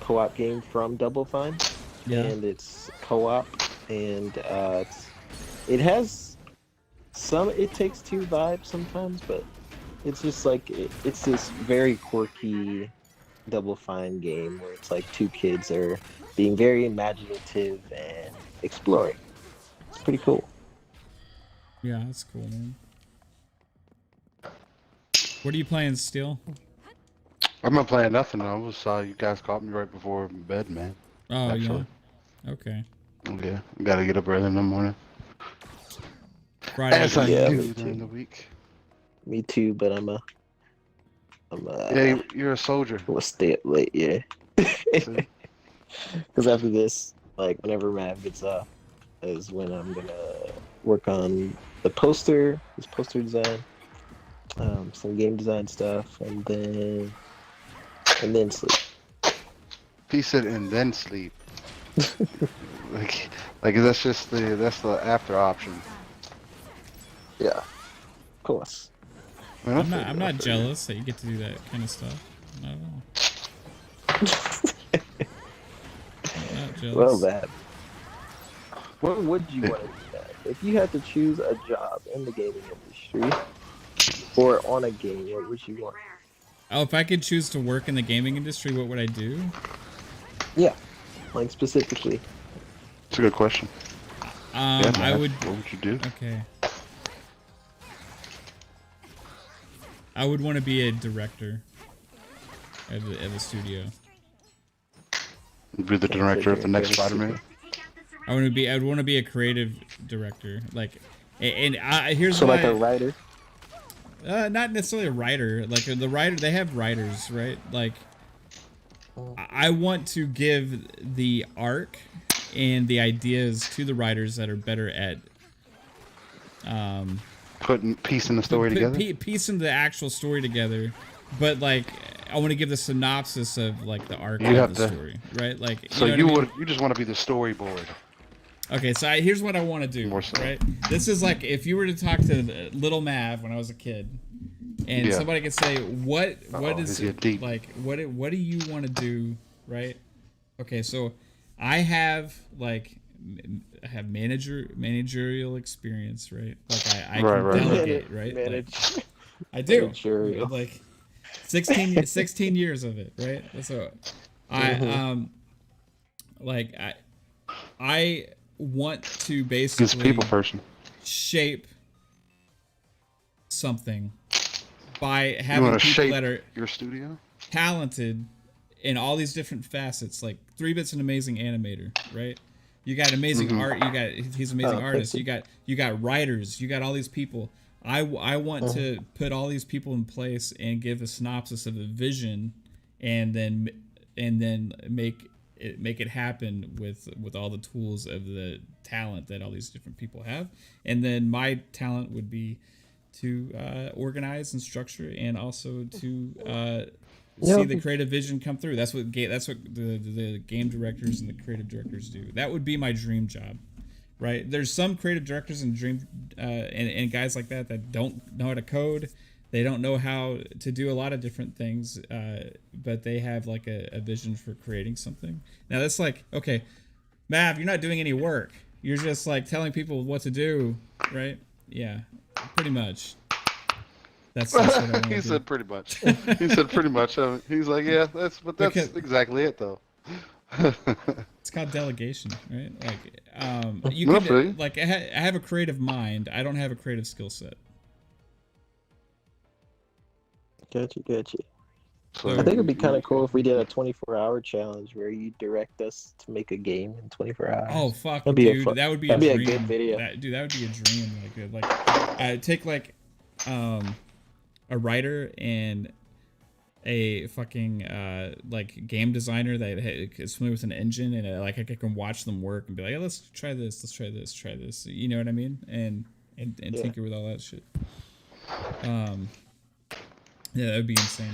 co-op game from Double Fine, and it's co-op, and it has some It Takes Two vibes sometimes, but it's just like it's this very quirky Double Fine game where it's like two kids are being very imaginative and exploring. It's pretty cool. Yeah, that's cool, man. What are you playing, Steel? I'm not playing nothing. I was you guys caught me right before bed, man. Oh, actually. Yeah. Okay. Yeah, gotta get up early in the morning. Friday. As I do during the week. Me too, but I'm a yeah, you're a soldier. I'm gonna stay up late, yeah. Because after this, like whenever Mav gets off, is when I'm gonna work on the poster, this poster design, some game design stuff, and then sleep. He said, and then sleep. like that's the after option. Yeah, of course. I'm not jealous that you get to do that kind of stuff. Not at all. I'm not jealous. Well, that. What would you want to do that? If you had to choose a job in the gaming industry or on a game, what would you want? Oh, if I could choose to work in the gaming industry, what would I do? Yeah, like specifically. That's a good question. I would. What would you do? Okay. I would want to be a director of a studio. Be the director of the next Spider-Man. I would want to be a creative director, like, and here's so why. Like a writer. Not necessarily a writer. Like the writer, they have writers, right? Like, I want to give the arc and the ideas to the writers that are better at piecing the story together. Piecing the actual story together but like I want to give the synopsis of like the arc You of have the to- story, right? Like So you know what I mean? you just want to be the storyboard. Okay, so here's what I want to do, More so. right? This is like if you were to talk to little Mav when I was a kid, and Yeah. somebody could say, what is this get deep. like what do you want to do, right? Okay, so I have like managerial experience, right? Like I can Right. delegate, right? Like, Manage. I do. Managerial. Like 16 years of it, right? So I like I want to This basically people person. shape something by You having want to people shape that are your studio? talented in all these different facets. Like 3-Bit's an amazing animator, right? You got amazing art. He's an amazing artist. You got writers. You got all these people. I want to put all these people in place and give a synopsis of a vision, and then make it happen with all the tools of the talent that all these different people have. And then my talent would be to organize and structure, and also to see the creative vision come through. That's what the game directors and the creative directors do. That would be my dream job, right? There's some creative directors and and guys like that don't know how to code. They don't know how to do a lot of different things, but they have like a vision for creating something. Now that's like, okay, Mav, you're not doing any work. You're just like telling people what to do, right? Yeah, pretty much. That's what I want to He do. said pretty much. He said pretty much. He's like, yeah, that's Because- exactly it though. It's called delegation, right? Like, you No, can really. like I have a creative mind. I don't have a creative skill set. Gotcha. So I think it'd be kind of cool if we did a 24-hour challenge where you direct us to make a game in 24 hours. Oh fuck, That'd be a dude, fun- that would be a that'd be dream. a good video. That would be a dream. Take like a writer and a fucking like game designer that is familiar with an engine, and like I can watch them work and be like, hey, let's try this. You know what I mean? And tinker with all that shit. Yeah, that would be insane.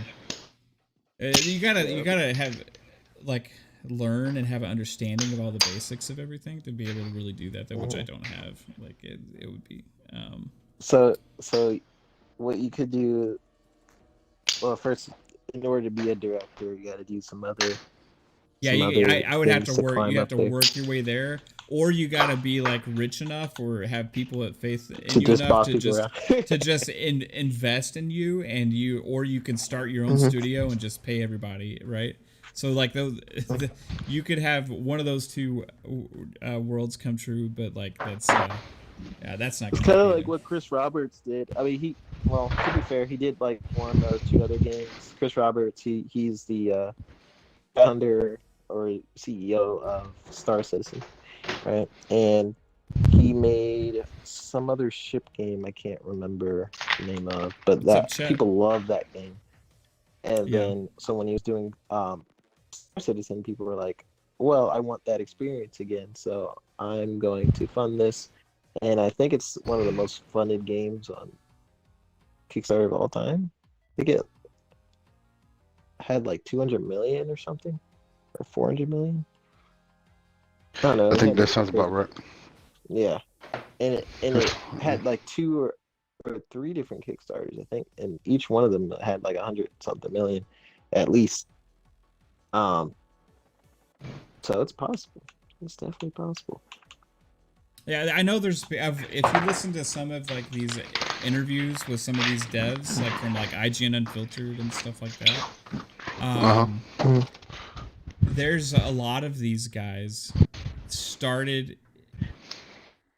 You gotta have like learn and have an understanding of all the basics of everything to be able to really do that, which I don't have. Like it would be. So what you could do? Well, first, in order to be a director, you got to do some other. Yeah, I would have to work. You have to work your way there, or you gotta be like rich enough, or have people at faith in you enough to just invest in you, or you can start your own studio and just pay everybody, right? So like those, you could have one of those two worlds come true, but like that's not. It's kind of like what Chris Roberts did. I mean, to be fair, he did like 1 or 2 other games. Chris Roberts, he's the founder or CEO of Star Citizen, right? And he made some other ship game I can't remember the name of, but people love that game. And then so when he was doing Star Citizen, people were like, well, I want that experience again, so I'm going to fund this. And I think it's one of the most funded games on Kickstarter of all time. I think it had like 200 million or something, or 400 million. I don't know. I think that sounds about right. Yeah, and it had like 2 or 3 different Kickstarters, I think, and each one of them had like 100-something million, at least. So it's possible. It's definitely possible. Yeah, I know there's. If you listen to some of like these interviews with some of these devs, like from like IGN Unfiltered and stuff like that, there's a lot of these guys started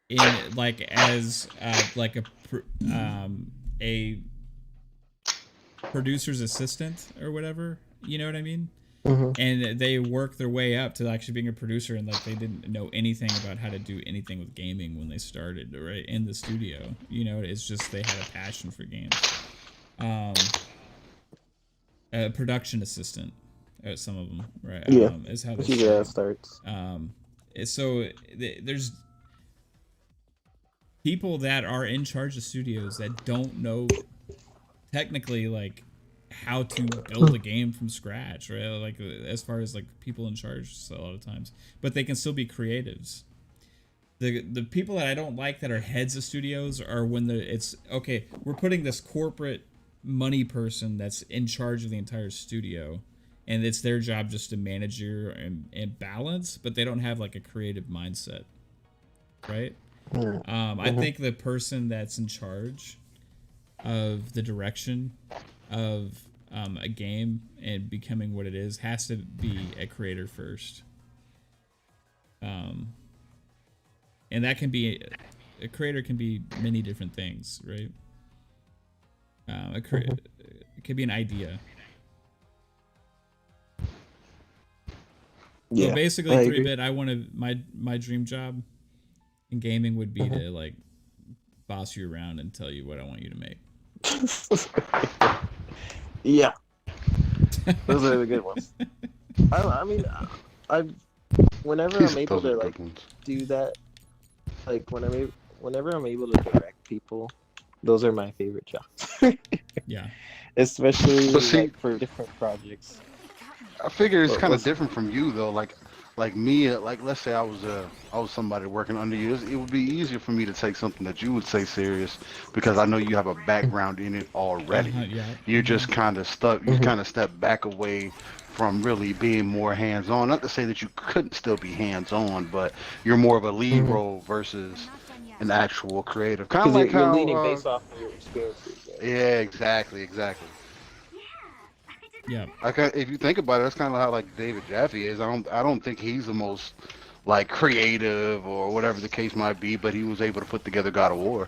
in like as like a producer's assistant or whatever. You know what I mean? And they work their way up to actually being a producer, and like they didn't know anything about how to do anything with gaming when they started, right, in the studio. You know, it's just they had a passion for games. A production assistant, some of them, right? Yeah, is how they starts. So there's people that are in charge of studios that don't know technically like how to build a game from scratch, right? Like as far as like people in charge, so a lot of times, but they can still be creatives. The people that I don't like that are heads of studios are when it's okay, we're putting this corporate money person that's in charge of the entire studio, and it's their job just to manage and balance, but they don't have like a creative mindset, right? I think the person that's in charge of the direction of a game and becoming what it is has to be a creator first. And that can be, a creator can be many different things, right? It could be an idea. Yeah, so basically, 3-bit, I wanted my dream job in gaming would be to like boss you around and tell you what I want you to make. Yeah, those are the good ones. I mean, whenever I'm able to like do that, like whenever I'm able to direct people, those are my favorite jobs. Yeah, especially like, for different projects. I figure it's kind of different from you though. Like me, like let's say I was somebody working under you. It would be easier for me to take something that you would say serious because I know you have a background in it already. Yeah. You're just kind of stuck. You kind of step back away from really being more hands-on. Not to say that you couldn't still be hands-on, but you're more of a lead role versus an actual creative. Kind of like you're how leading based off of your experiences. yeah, exactly. Yeah. If you think about it, that's kind of how like David Jaffe is. I don't think he's the most like creative or whatever the case might be, but he was able to put together God of War.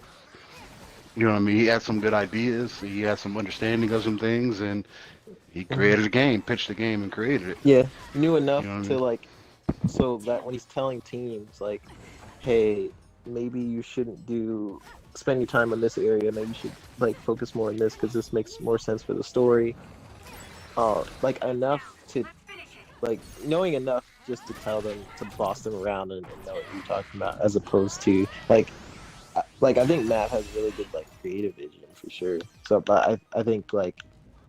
You know what I mean? He had some good ideas. He had some understanding of some things, and he created a game, pitched the game, and created it. Yeah, knew enough to like, so that when he's telling teams like, hey, maybe you shouldn't spend your time on this area. Maybe you should like focus more on this because this makes more sense for the story. Like enough to, like knowing enough just to tell them to boss them around and know what you're talking about, as opposed to like I think Matt has really good like creative vision for sure. So, but I think like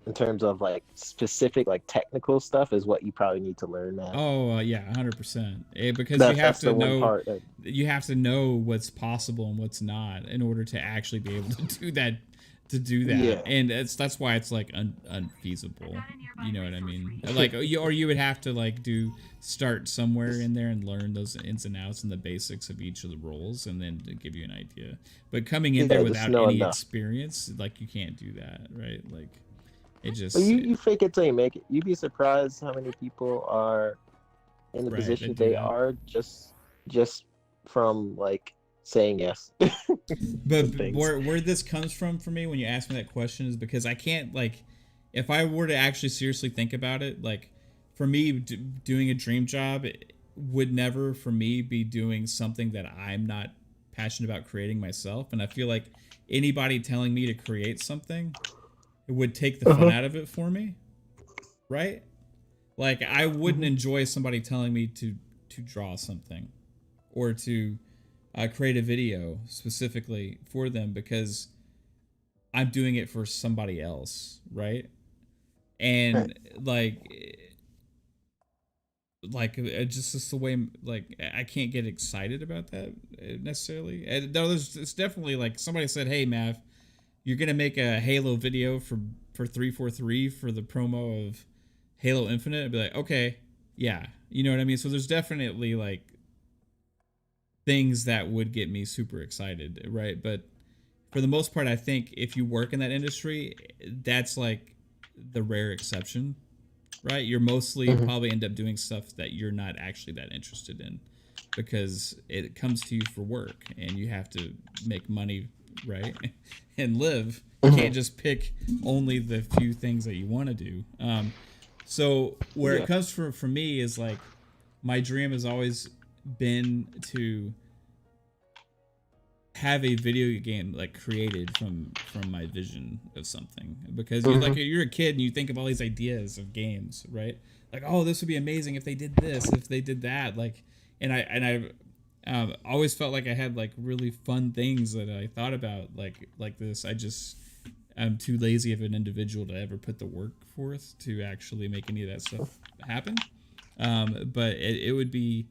in terms of like specific like technical stuff is what you probably need to learn, Matt. Oh yeah, 100%. Because you have to know you have to know what's possible and what's not in order to actually be able to do that. Yeah. And that's why it's like unfeasible. You know what I mean? Like you would have to like start somewhere in there and learn those ins and outs and the basics of each of the roles, and then to give you an idea. But coming in there without any experience, like you can't do that, right? Like it just. But you fake it till you make it. You'd be surprised how many people are in the position they are just from like saying yes. But where this comes from for me when you ask me that question is because I can't, like, if I were to actually seriously think about it, like for me doing a dream job would never for me be doing something that I'm not passionate about creating myself. And I feel like anybody telling me to create something, it would take the fun out of it for me, right? Like I wouldn't enjoy somebody telling me to draw something or to create a video specifically for them because I'm doing it for somebody else, right? And it's just the way, like, I can't get excited about that necessarily. And it's definitely like somebody said, hey Mav, you're gonna make a Halo video for 343 for the promo of Halo Infinite. I'd be like, okay, yeah, you know what I mean? So there's definitely like things that would get me super excited, right? But for the most part, I think if you work in that industry, that's like the rare exception, right? You're mostly probably end up doing stuff that you're not actually that interested in because it comes to you for work and you have to make money, right? And live. You can't just pick only the few things that you want to do. So where it comes from for me is like my dream has always been to have a video game like created from my vision of something, because you're a kid and you think of all these ideas of games, right? Like, oh, this would be amazing if they did this, if they did that, like, and I always felt like I had like really fun things that I thought about like this. I'm too lazy of an individual to ever put the work forth to actually make any of that stuff happen. But it would be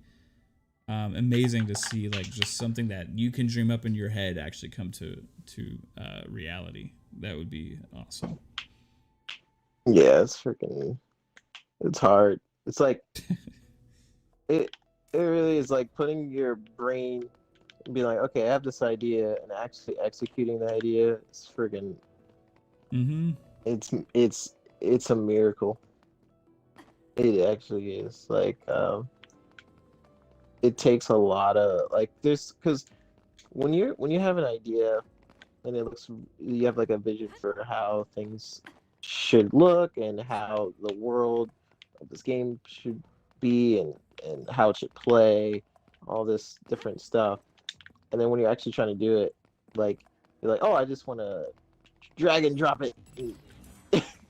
amazing to see like just something that you can dream up in your head actually come to reality. That would be awesome. Yeah, it's hard. It's like it really is like putting your brain and be like, okay, I have this idea, and actually executing the idea is freaking. It's a miracle. It actually is. Like, it takes a lot of like this because when you have an idea and you have like a vision for how things should look and how the world of this game should be and how it should play, all this different stuff. And then when you're actually trying to do it, like you're like, oh, I just want to drag and drop it,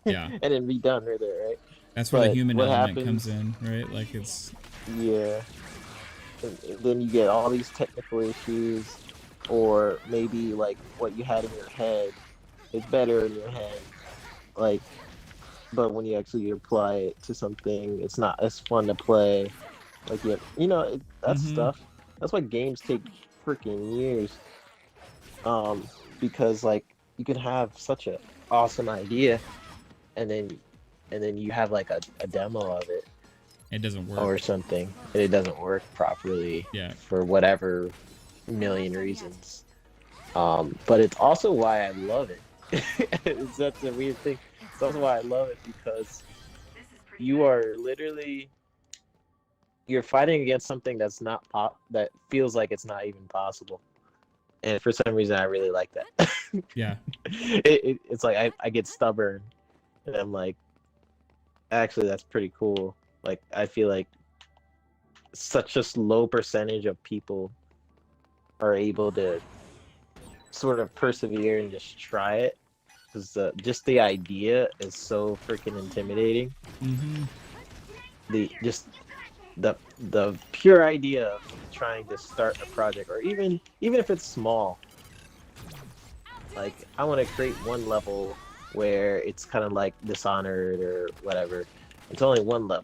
Yeah, and then be done right there, right? that's where the human element happens, comes in, right? Like it's and then you get all these technical issues, or maybe like what you had in your head is better in your head, like, but when you actually apply it to something, it's not as fun to play. Like that's stuff. That's why games take freaking years. Because like you can have such an awesome idea, and then you have like a demo of it. It doesn't work. Or something, and it doesn't work properly. Yeah. For whatever million reasons. But it's also why I love it. It's such a weird thing. It's also why I love it, because you are literally you're fighting against something that's not that feels like it's not even possible. And for some reason, I really like that. Yeah. It's like I get stubborn, and I'm like, actually, that's pretty cool. Like, I feel like such a low percentage of people are able to sort of persevere and just try it, because just the idea is so freaking intimidating. The pure idea of trying to start a project, or even if it's small, like I want to create one level where it's kind of like Dishonored or whatever. It's only one level.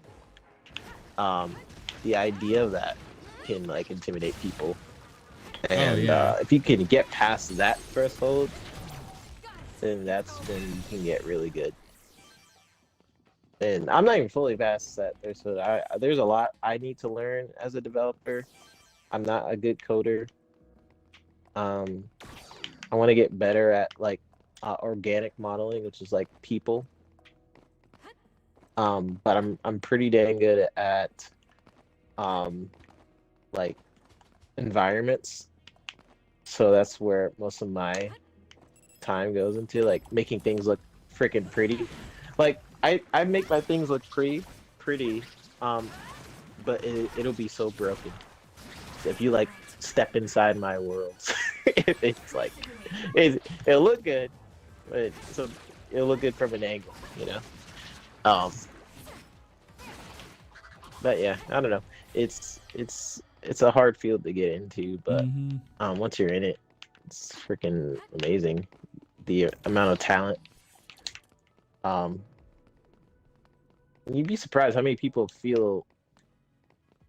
The idea of that can like intimidate people, and if you can get past that threshold, then that's when you can get really good. And I'm not even fully past that. There's a lot I need to learn as a developer. I'm not a good coder. I want to get better at like organic modeling, which is like people. But I'm pretty dang good at like environments. So that's where most of my time goes into, like making things look freaking pretty. Like I make my things look pretty, but it'll be so broken if you like step inside my world. It's like it'll look good, but it'll look good from an angle, you know. But yeah, I don't know. It's a hard field to get into, but once you're in it, it's freaking amazing. The amount of talent. You'd be surprised how many people feel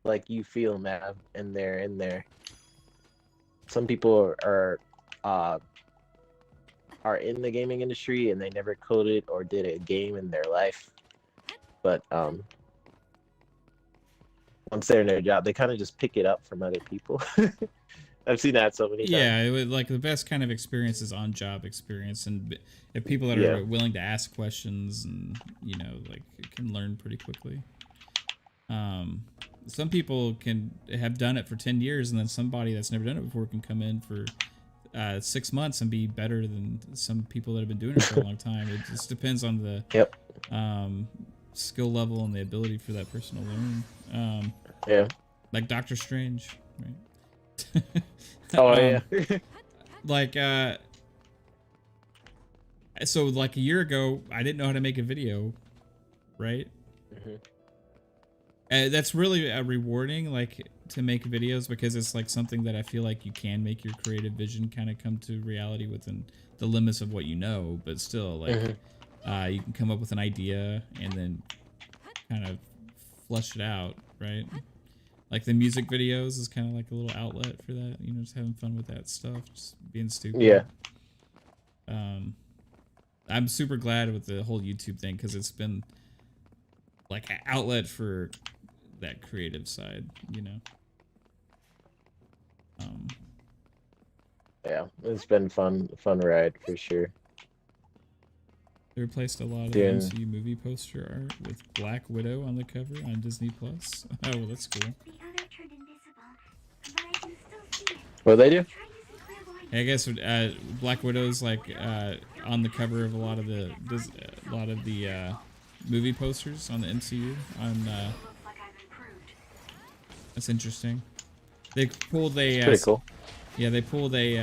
like you feel, Mav, and they're in there. Some people are in the gaming industry and they never coded or did a game in their life, but once they're in their job, they kind of just pick it up from other people. I've seen that so many times. Yeah, it would, like the best kind of experience is on-job experience, and if people that are willing to ask questions and like can learn pretty quickly. Some people can have done it for 10 years, and then somebody that's never done it before can come in for 6 months and be better than some people that have been doing it for a long time. It just depends on the skill level and the ability for that person to learn. Like Doctor Strange, right? Like so like a year ago I didn't know how to make a video, right? That's really rewarding, like to make videos because it's like something that I feel like you can make your creative vision kind of come to reality within the limits of what you know, but still like you can come up with an idea and then kind of flush it out, right? Like the music videos is kind of like a little outlet for that, you know, just having fun with that stuff, just being stupid. Yeah. I'm super glad with the whole YouTube thing because it's been like an outlet for that creative side, you know. Yeah, it's been fun ride for sure. They replaced a lot of the MCU movie poster art with Black Widow on the cover on Disney Plus. Oh, well, that's cool. What they do? I guess Black Widow's like on the cover of a lot of the movie posters on the MCU. That's interesting. They pulled a pretty cool. Yeah, they pulled a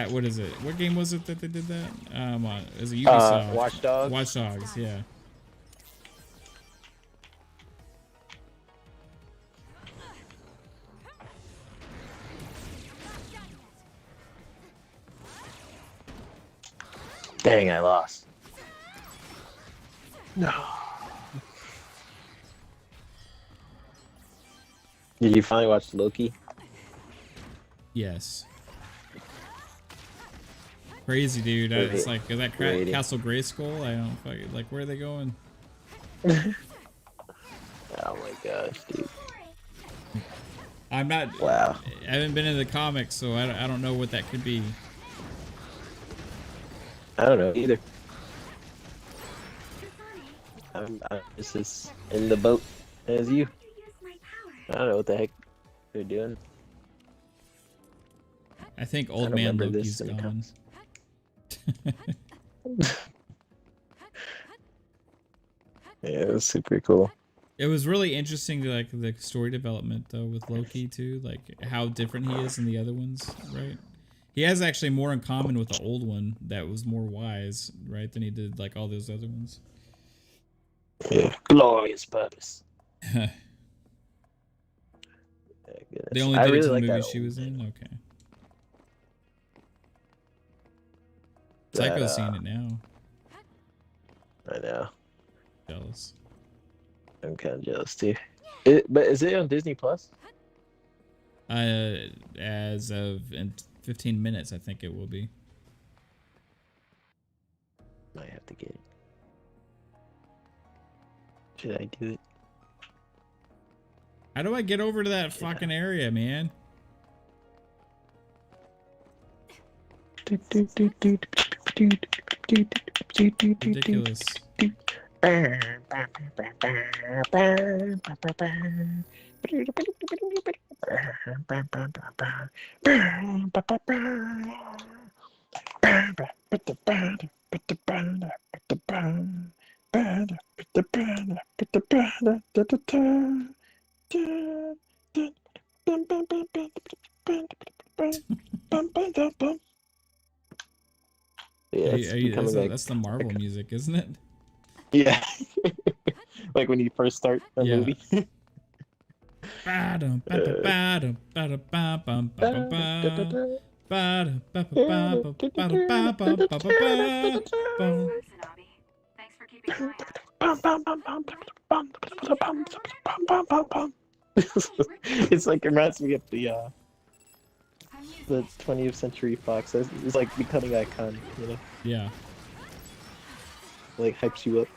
what is it? What game was it that they did that? Is it Ubisoft? Watch Dogs. Watch Dogs, yeah. Dang, I lost. No. Did you finally watch Loki? Yes. Crazy, dude. It's like, is that Castle Grayskull? I don't fucking, like, where are they going? Oh my gosh, dude. I'm not. Wow. I haven't been in the comics, so I don't know what that could be. I don't know either. I'm just as in the boat as you. I don't know what the heck they're doing. I think Old Man Loki's gone. Yeah, it was super cool. It was really interesting, like the story development though with Loki too, like how different he is than the other ones, right? He has actually more in common with the old one that was more wise, right, than he did like all those other ones. Yeah, glorious purpose. They only did it to the movie she was in? Okay. Psycho's seeing it now. I know. Jealous. I'm kind of jealous too. But is it on Disney Plus? As of in 15 minutes, I think it will be. Might have to get it. Should I do it? How do I get over to that fucking area, man? Ridiculous. Yeah, that's the Marvel music, isn't it? Yeah. Like when you first start a movie. It's like, it reminds me of the 20th Century Fox. It's like becoming iconic, you know? Yeah. Like hypes you up.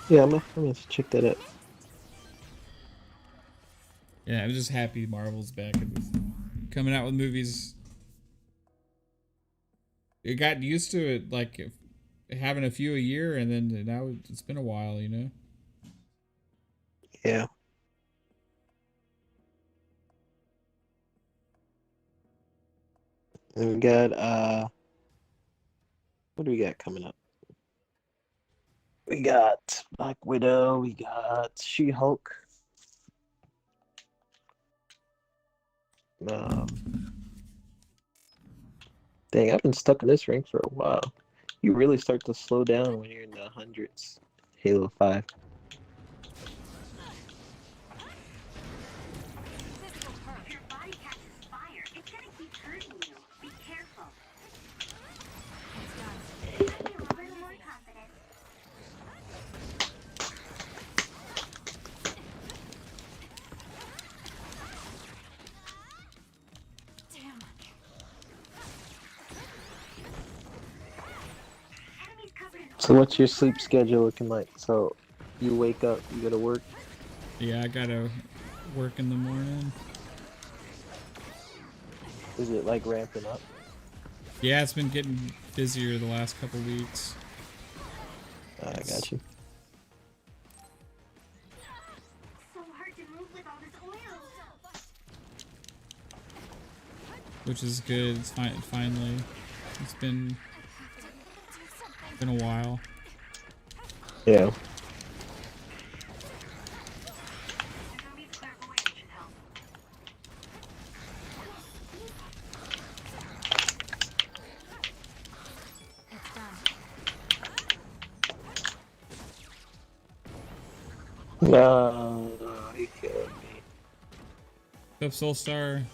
Yeah, I'm gonna check that out. Yeah, I'm just happy Marvel's back and coming out with movies. It got used to it, like having a few a year, and then now it's been a while, you know? Yeah. And we got what do we got coming up? We got Black Widow, we got She-Hulk. Dang, I've been stuck in this rank for a while. You really start to slow down when you're in the hundreds. Halo 5. Your body catches fire. It's gonna keep hurting you. Be careful. I feel a little more confident. Damn. Enemies covered in So what's your sleep schedule looking like? So you wake up, you go to work. Yeah, I gotta work in the morning. Is it like ramping up? Yeah, it's been getting busier the last couple weeks. I got you. so hard to move with all this oil. Which is good. It's finally. It's been a while. Yeah. Adobe's clairvoyance should help. It's done. No, he killed me. Up Soulstar.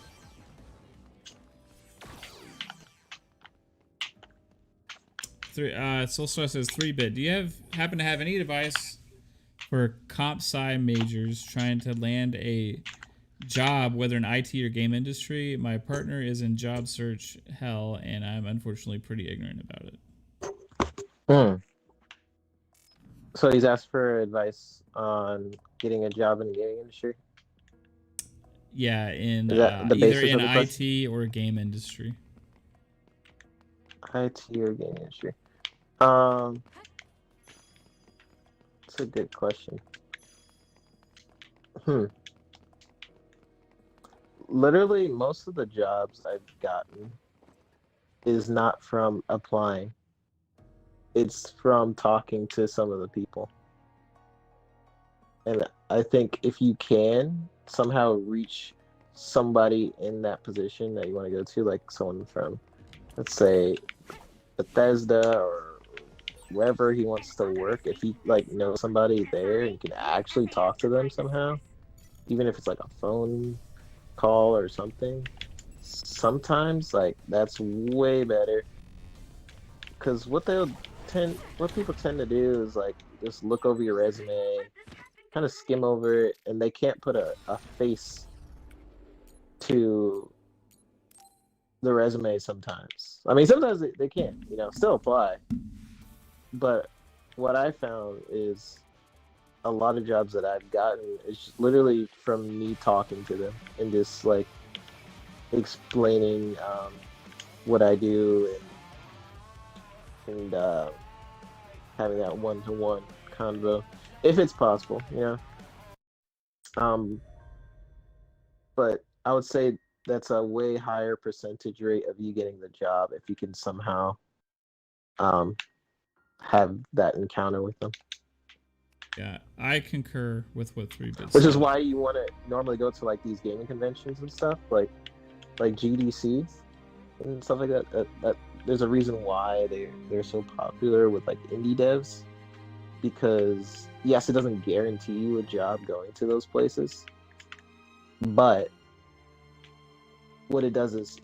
Soulstar says 3-bit. Do you happen to have any advice for comp sci majors trying to land a job, whether in IT or game industry? My partner is in job search hell, and I'm unfortunately pretty ignorant about it. So he's asked for advice on getting a job in the gaming industry? Yeah, in Is that the either basis in of the question? IT or game industry. IT or gaming industry? It's a good question. Literally, most of the jobs I've gotten is not from applying. It's from talking to some of the people. And I think if you can somehow reach somebody in that position that you want to go to, like someone from, let's say, Bethesda or wherever he wants to work, if he like knows somebody there and can actually talk to them somehow, even if it's like a phone call or something, sometimes like that's way better. Because what people tend to do is like just look over your resume, kind of skim over it, and they can't put a face to the resume sometimes. I mean, sometimes they can't, still apply. But what I found is a lot of jobs that I've gotten is just literally from me talking to them and just like explaining what I do and having that one-to-one convo, if it's possible, But I would say that's a way higher percentage rate of you getting the job if you can somehow have that encounter with them. Yeah, I concur with what 3-bit Which said. is why you want to normally go to like these gaming conventions and stuff, like GDC and stuff like that. That there's a reason why they're so popular with like indie devs, because yes, it doesn't guarantee you a job going to those places, but what it does is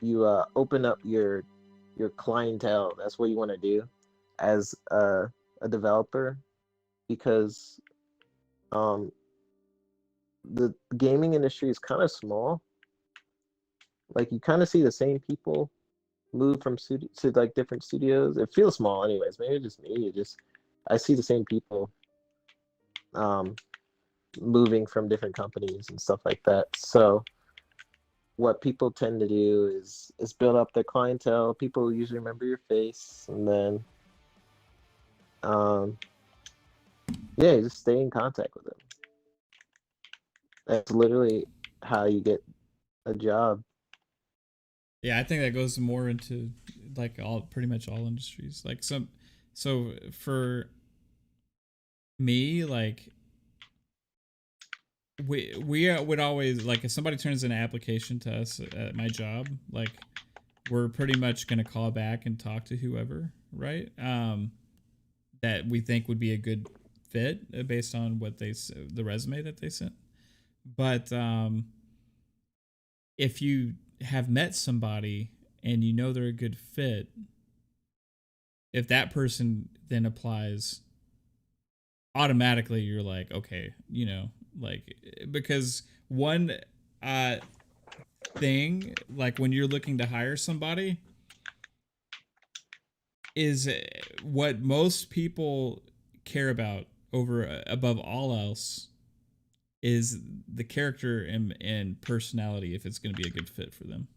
you open up your clientele. That's what you want to do as a developer, because the gaming industry is kind of small. Like you kind of see the same people move from studio to like different studios. It feels small, anyways. Maybe it's just me. I see the same people moving from different companies and stuff like that. So what people tend to do is build up their clientele. People usually remember your face, and then you just stay in contact with them. That's literally how you get a job. Yeah, I think that goes more into like pretty much all industries. Like so for me, like we would always, like, if somebody turns in an application to us at my job, like we're pretty much going to call back and talk to whoever, right? That we think would be a good fit based on what the resume that they sent. But if you have met somebody and you know they're a good fit, if that person then applies, automatically you're like, okay, you know, like, because one thing, like when you're looking to hire somebody, is what most people care about above all else is the character and personality, if it's going to be a good fit for them.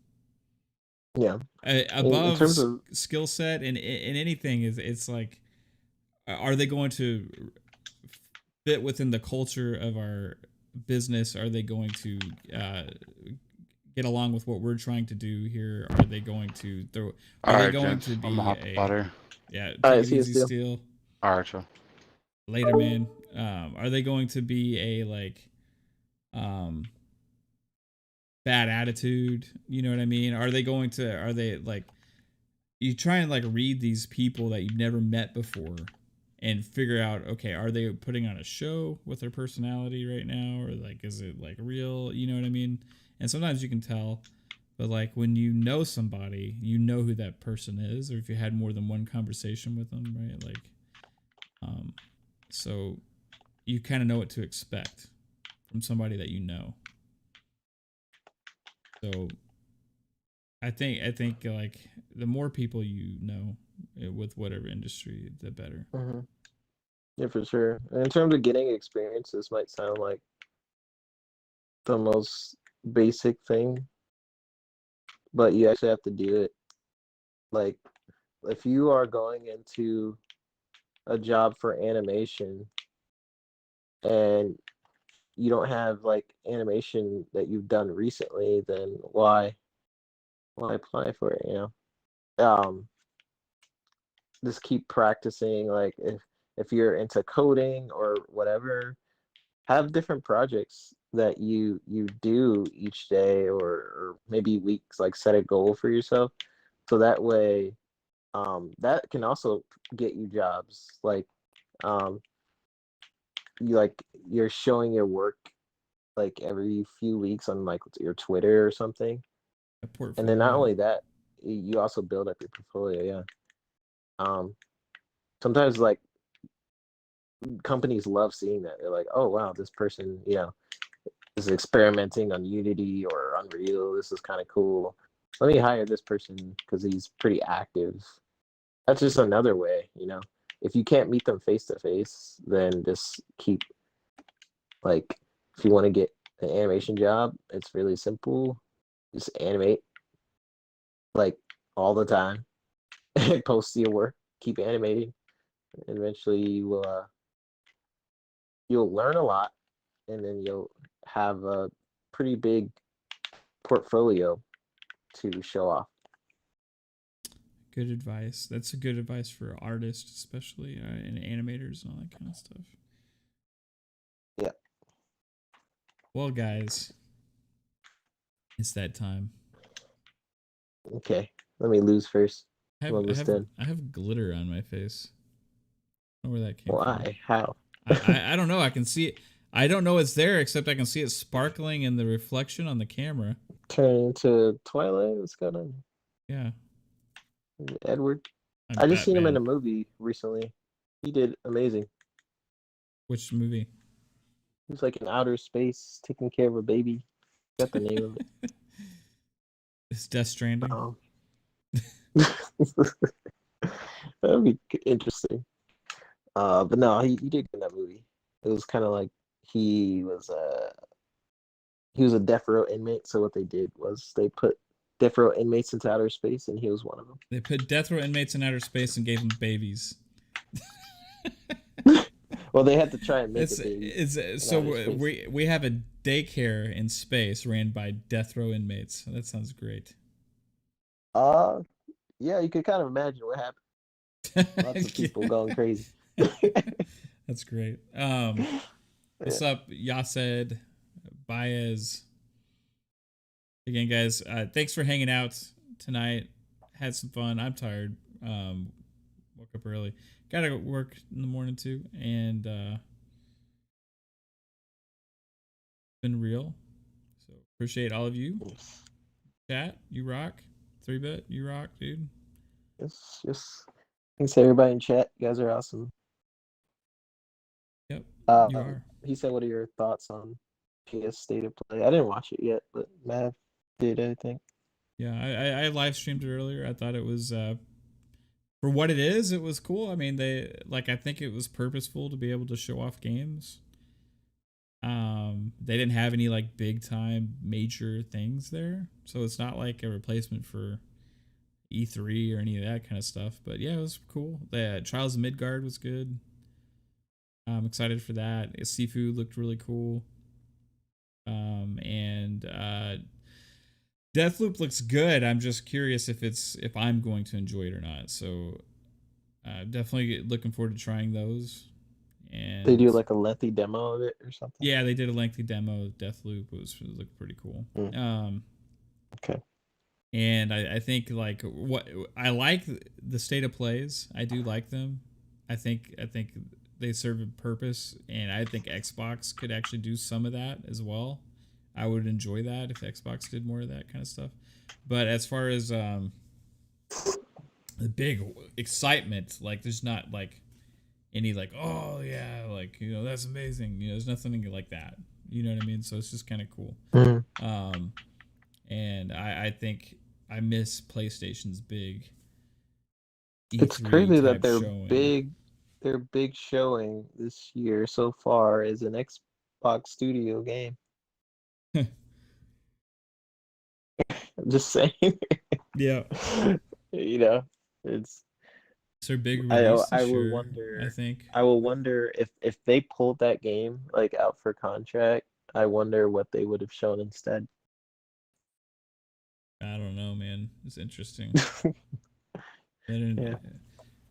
Yeah. Above in terms of skill set and anything, it's like, are they going to fit within the culture of our business? Are they going to get along with what we're trying to do here? Are they going to throw? Are they going to be yeah? Take it easy, Steel. All right, Joe. Later, man. Are they going to be a like bad attitude? You know what I mean? Are they like, you try and like read these people that you've never met before and figure out, okay, are they putting on a show with their personality right now, or like, is it like real? You know what I mean? And sometimes you can tell, but like when you know somebody, you know who that person is, or if you had more than one conversation with them, right? Like, so you kind of know what to expect from somebody that you know. So I think like the more people you know with whatever industry, the better. Mm-hmm. Yeah, for sure. And in terms of getting experience, this might sound like the most basic thing, but you actually have to do it. Like, if you are going into a job for animation and you don't have like animation that you've done recently, then why apply for it, you know? Just keep practicing. Like, if you're into coding or whatever, have different projects that you do each day or maybe weeks. Like, set a goal for yourself, so that way that can also get you jobs. Like, you're showing your work like every few weeks on like your Twitter or something, and then not only that, you also build up your portfolio. Yeah. Sometimes like companies love seeing that. They're like, oh wow, this person, you know, is experimenting on Unity or Unreal. This is kind of cool. Let me hire this person because he's pretty active. That's just another way, you know. If you can't meet them face to face, then just keep, like, if you want to get an animation job, it's really simple. Just animate like all the time. Post your work, keep animating, and eventually you will you'll learn a lot, and then you'll have a pretty big portfolio to show off. Good advice. That's a good advice for artists, especially and animators and all that kind of stuff. Yeah. Well, guys, it's that time. Okay, let me lose first. I have glitter on my face. I don't know where that came from. Why? How? I don't know. I can see it. I don't know it's there, except I can see it sparkling in the reflection on the camera. Turn into Twilight? What's going on? Yeah. Edward. I just seen him in a movie recently. He did amazing. Which movie? He was like in outer space taking care of a baby. Got the name of it. It's Death Stranding. That'd be interesting. But no, he did good in that movie. It was kind of like he was a death row inmate. So what they did was they put death row inmates into outer space, and he was one of them. They put death row inmates in outer space and gave them babies. Well, they had to try and make it. So we have a daycare in space ran by death row inmates. That sounds great. Yeah, you could kind of imagine what happened. Lots of people going crazy. That's great. What's up, Yased, Baez? Again, guys, thanks for hanging out tonight. had some fun. I'm tired. Woke up early. Gotta work in the morning too, and been real. So appreciate all of you. Chat, you rock. 3-bit, you rock, dude. Yes. Thanks to everybody in chat. You guys are awesome. Yep, you are. He said, "What are your thoughts on PS State of Play?" I didn't watch it yet, but Mav did, I think. Yeah, I live streamed it earlier. I thought it was for what it is, it was cool. I mean, I think it was purposeful to be able to show off games. They didn't have any like big time major things there, so it's not like a replacement for E3 or any of that kind of stuff. But yeah, it was cool. The Trials of Midgard was good. I'm excited for that. Seafood looked really cool. And Deathloop looks good. I'm just curious if I'm going to enjoy it or not. So definitely looking forward to trying those. And they do like a lengthy demo of it or something. Yeah, they did a lengthy demo of Deathloop. It looked pretty cool. Okay. And I think like what I like the state of plays. I do like them. I think they serve a purpose, and I think Xbox could actually do some of that as well. I would enjoy that if Xbox did more of that kind of stuff. But as far as the big excitement, like there's not like any like, oh yeah, like, you know, that's amazing. You know, there's nothing like that. You know what I mean? So it's just kind of cool. Mm-hmm. And I think I miss PlayStation's big It's E3 crazy that type their showing. their big showing this year so far is an Xbox Studio game. I'm just saying. Yeah. You know, it's their big release I this will year, wonder. I think. I will wonder if they pulled that game like out for contract. I wonder what they would have shown instead. I don't know, man. It's interesting. Yeah.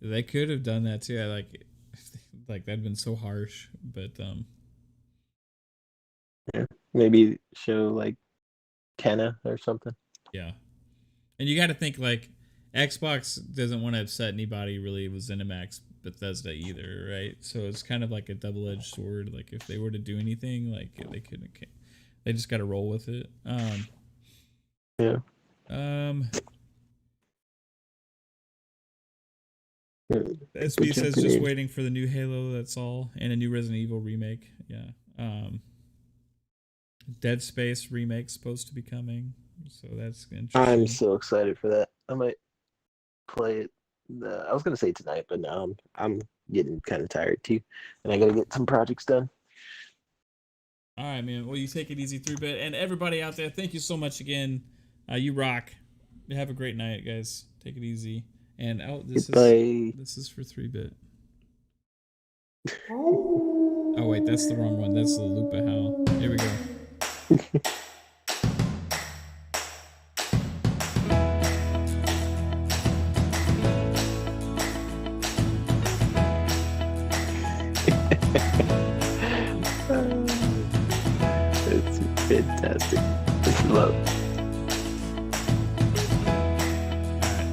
They could have done that too. Like that'd been so harsh, but Yeah. Maybe show like Kenna or something. yeah. And you got to think like Xbox doesn't want to upset anybody really with ZeniMax Bethesda either, right? So it's kind of like a double-edged sword. Like if they were to do anything, like they couldn't. They just got to roll with it. Yeah. SB says just waiting for the new Halo, that's all, and a new Resident Evil remake. Yeah. Dead Space remake supposed to be coming, so that's interesting. I'm so excited for that. I might play it. I was gonna say tonight, but now I'm getting kind of tired too, and I gotta get some projects done. All right, man. Well, you take it easy, 3-bit, and everybody out there. Thank you so much again. You rock. Have a great night, guys. Take it easy. And this is for 3-bit. Oh wait, that's the wrong one. That's the Lupa Howl. Here we go. It's fantastic. It's love.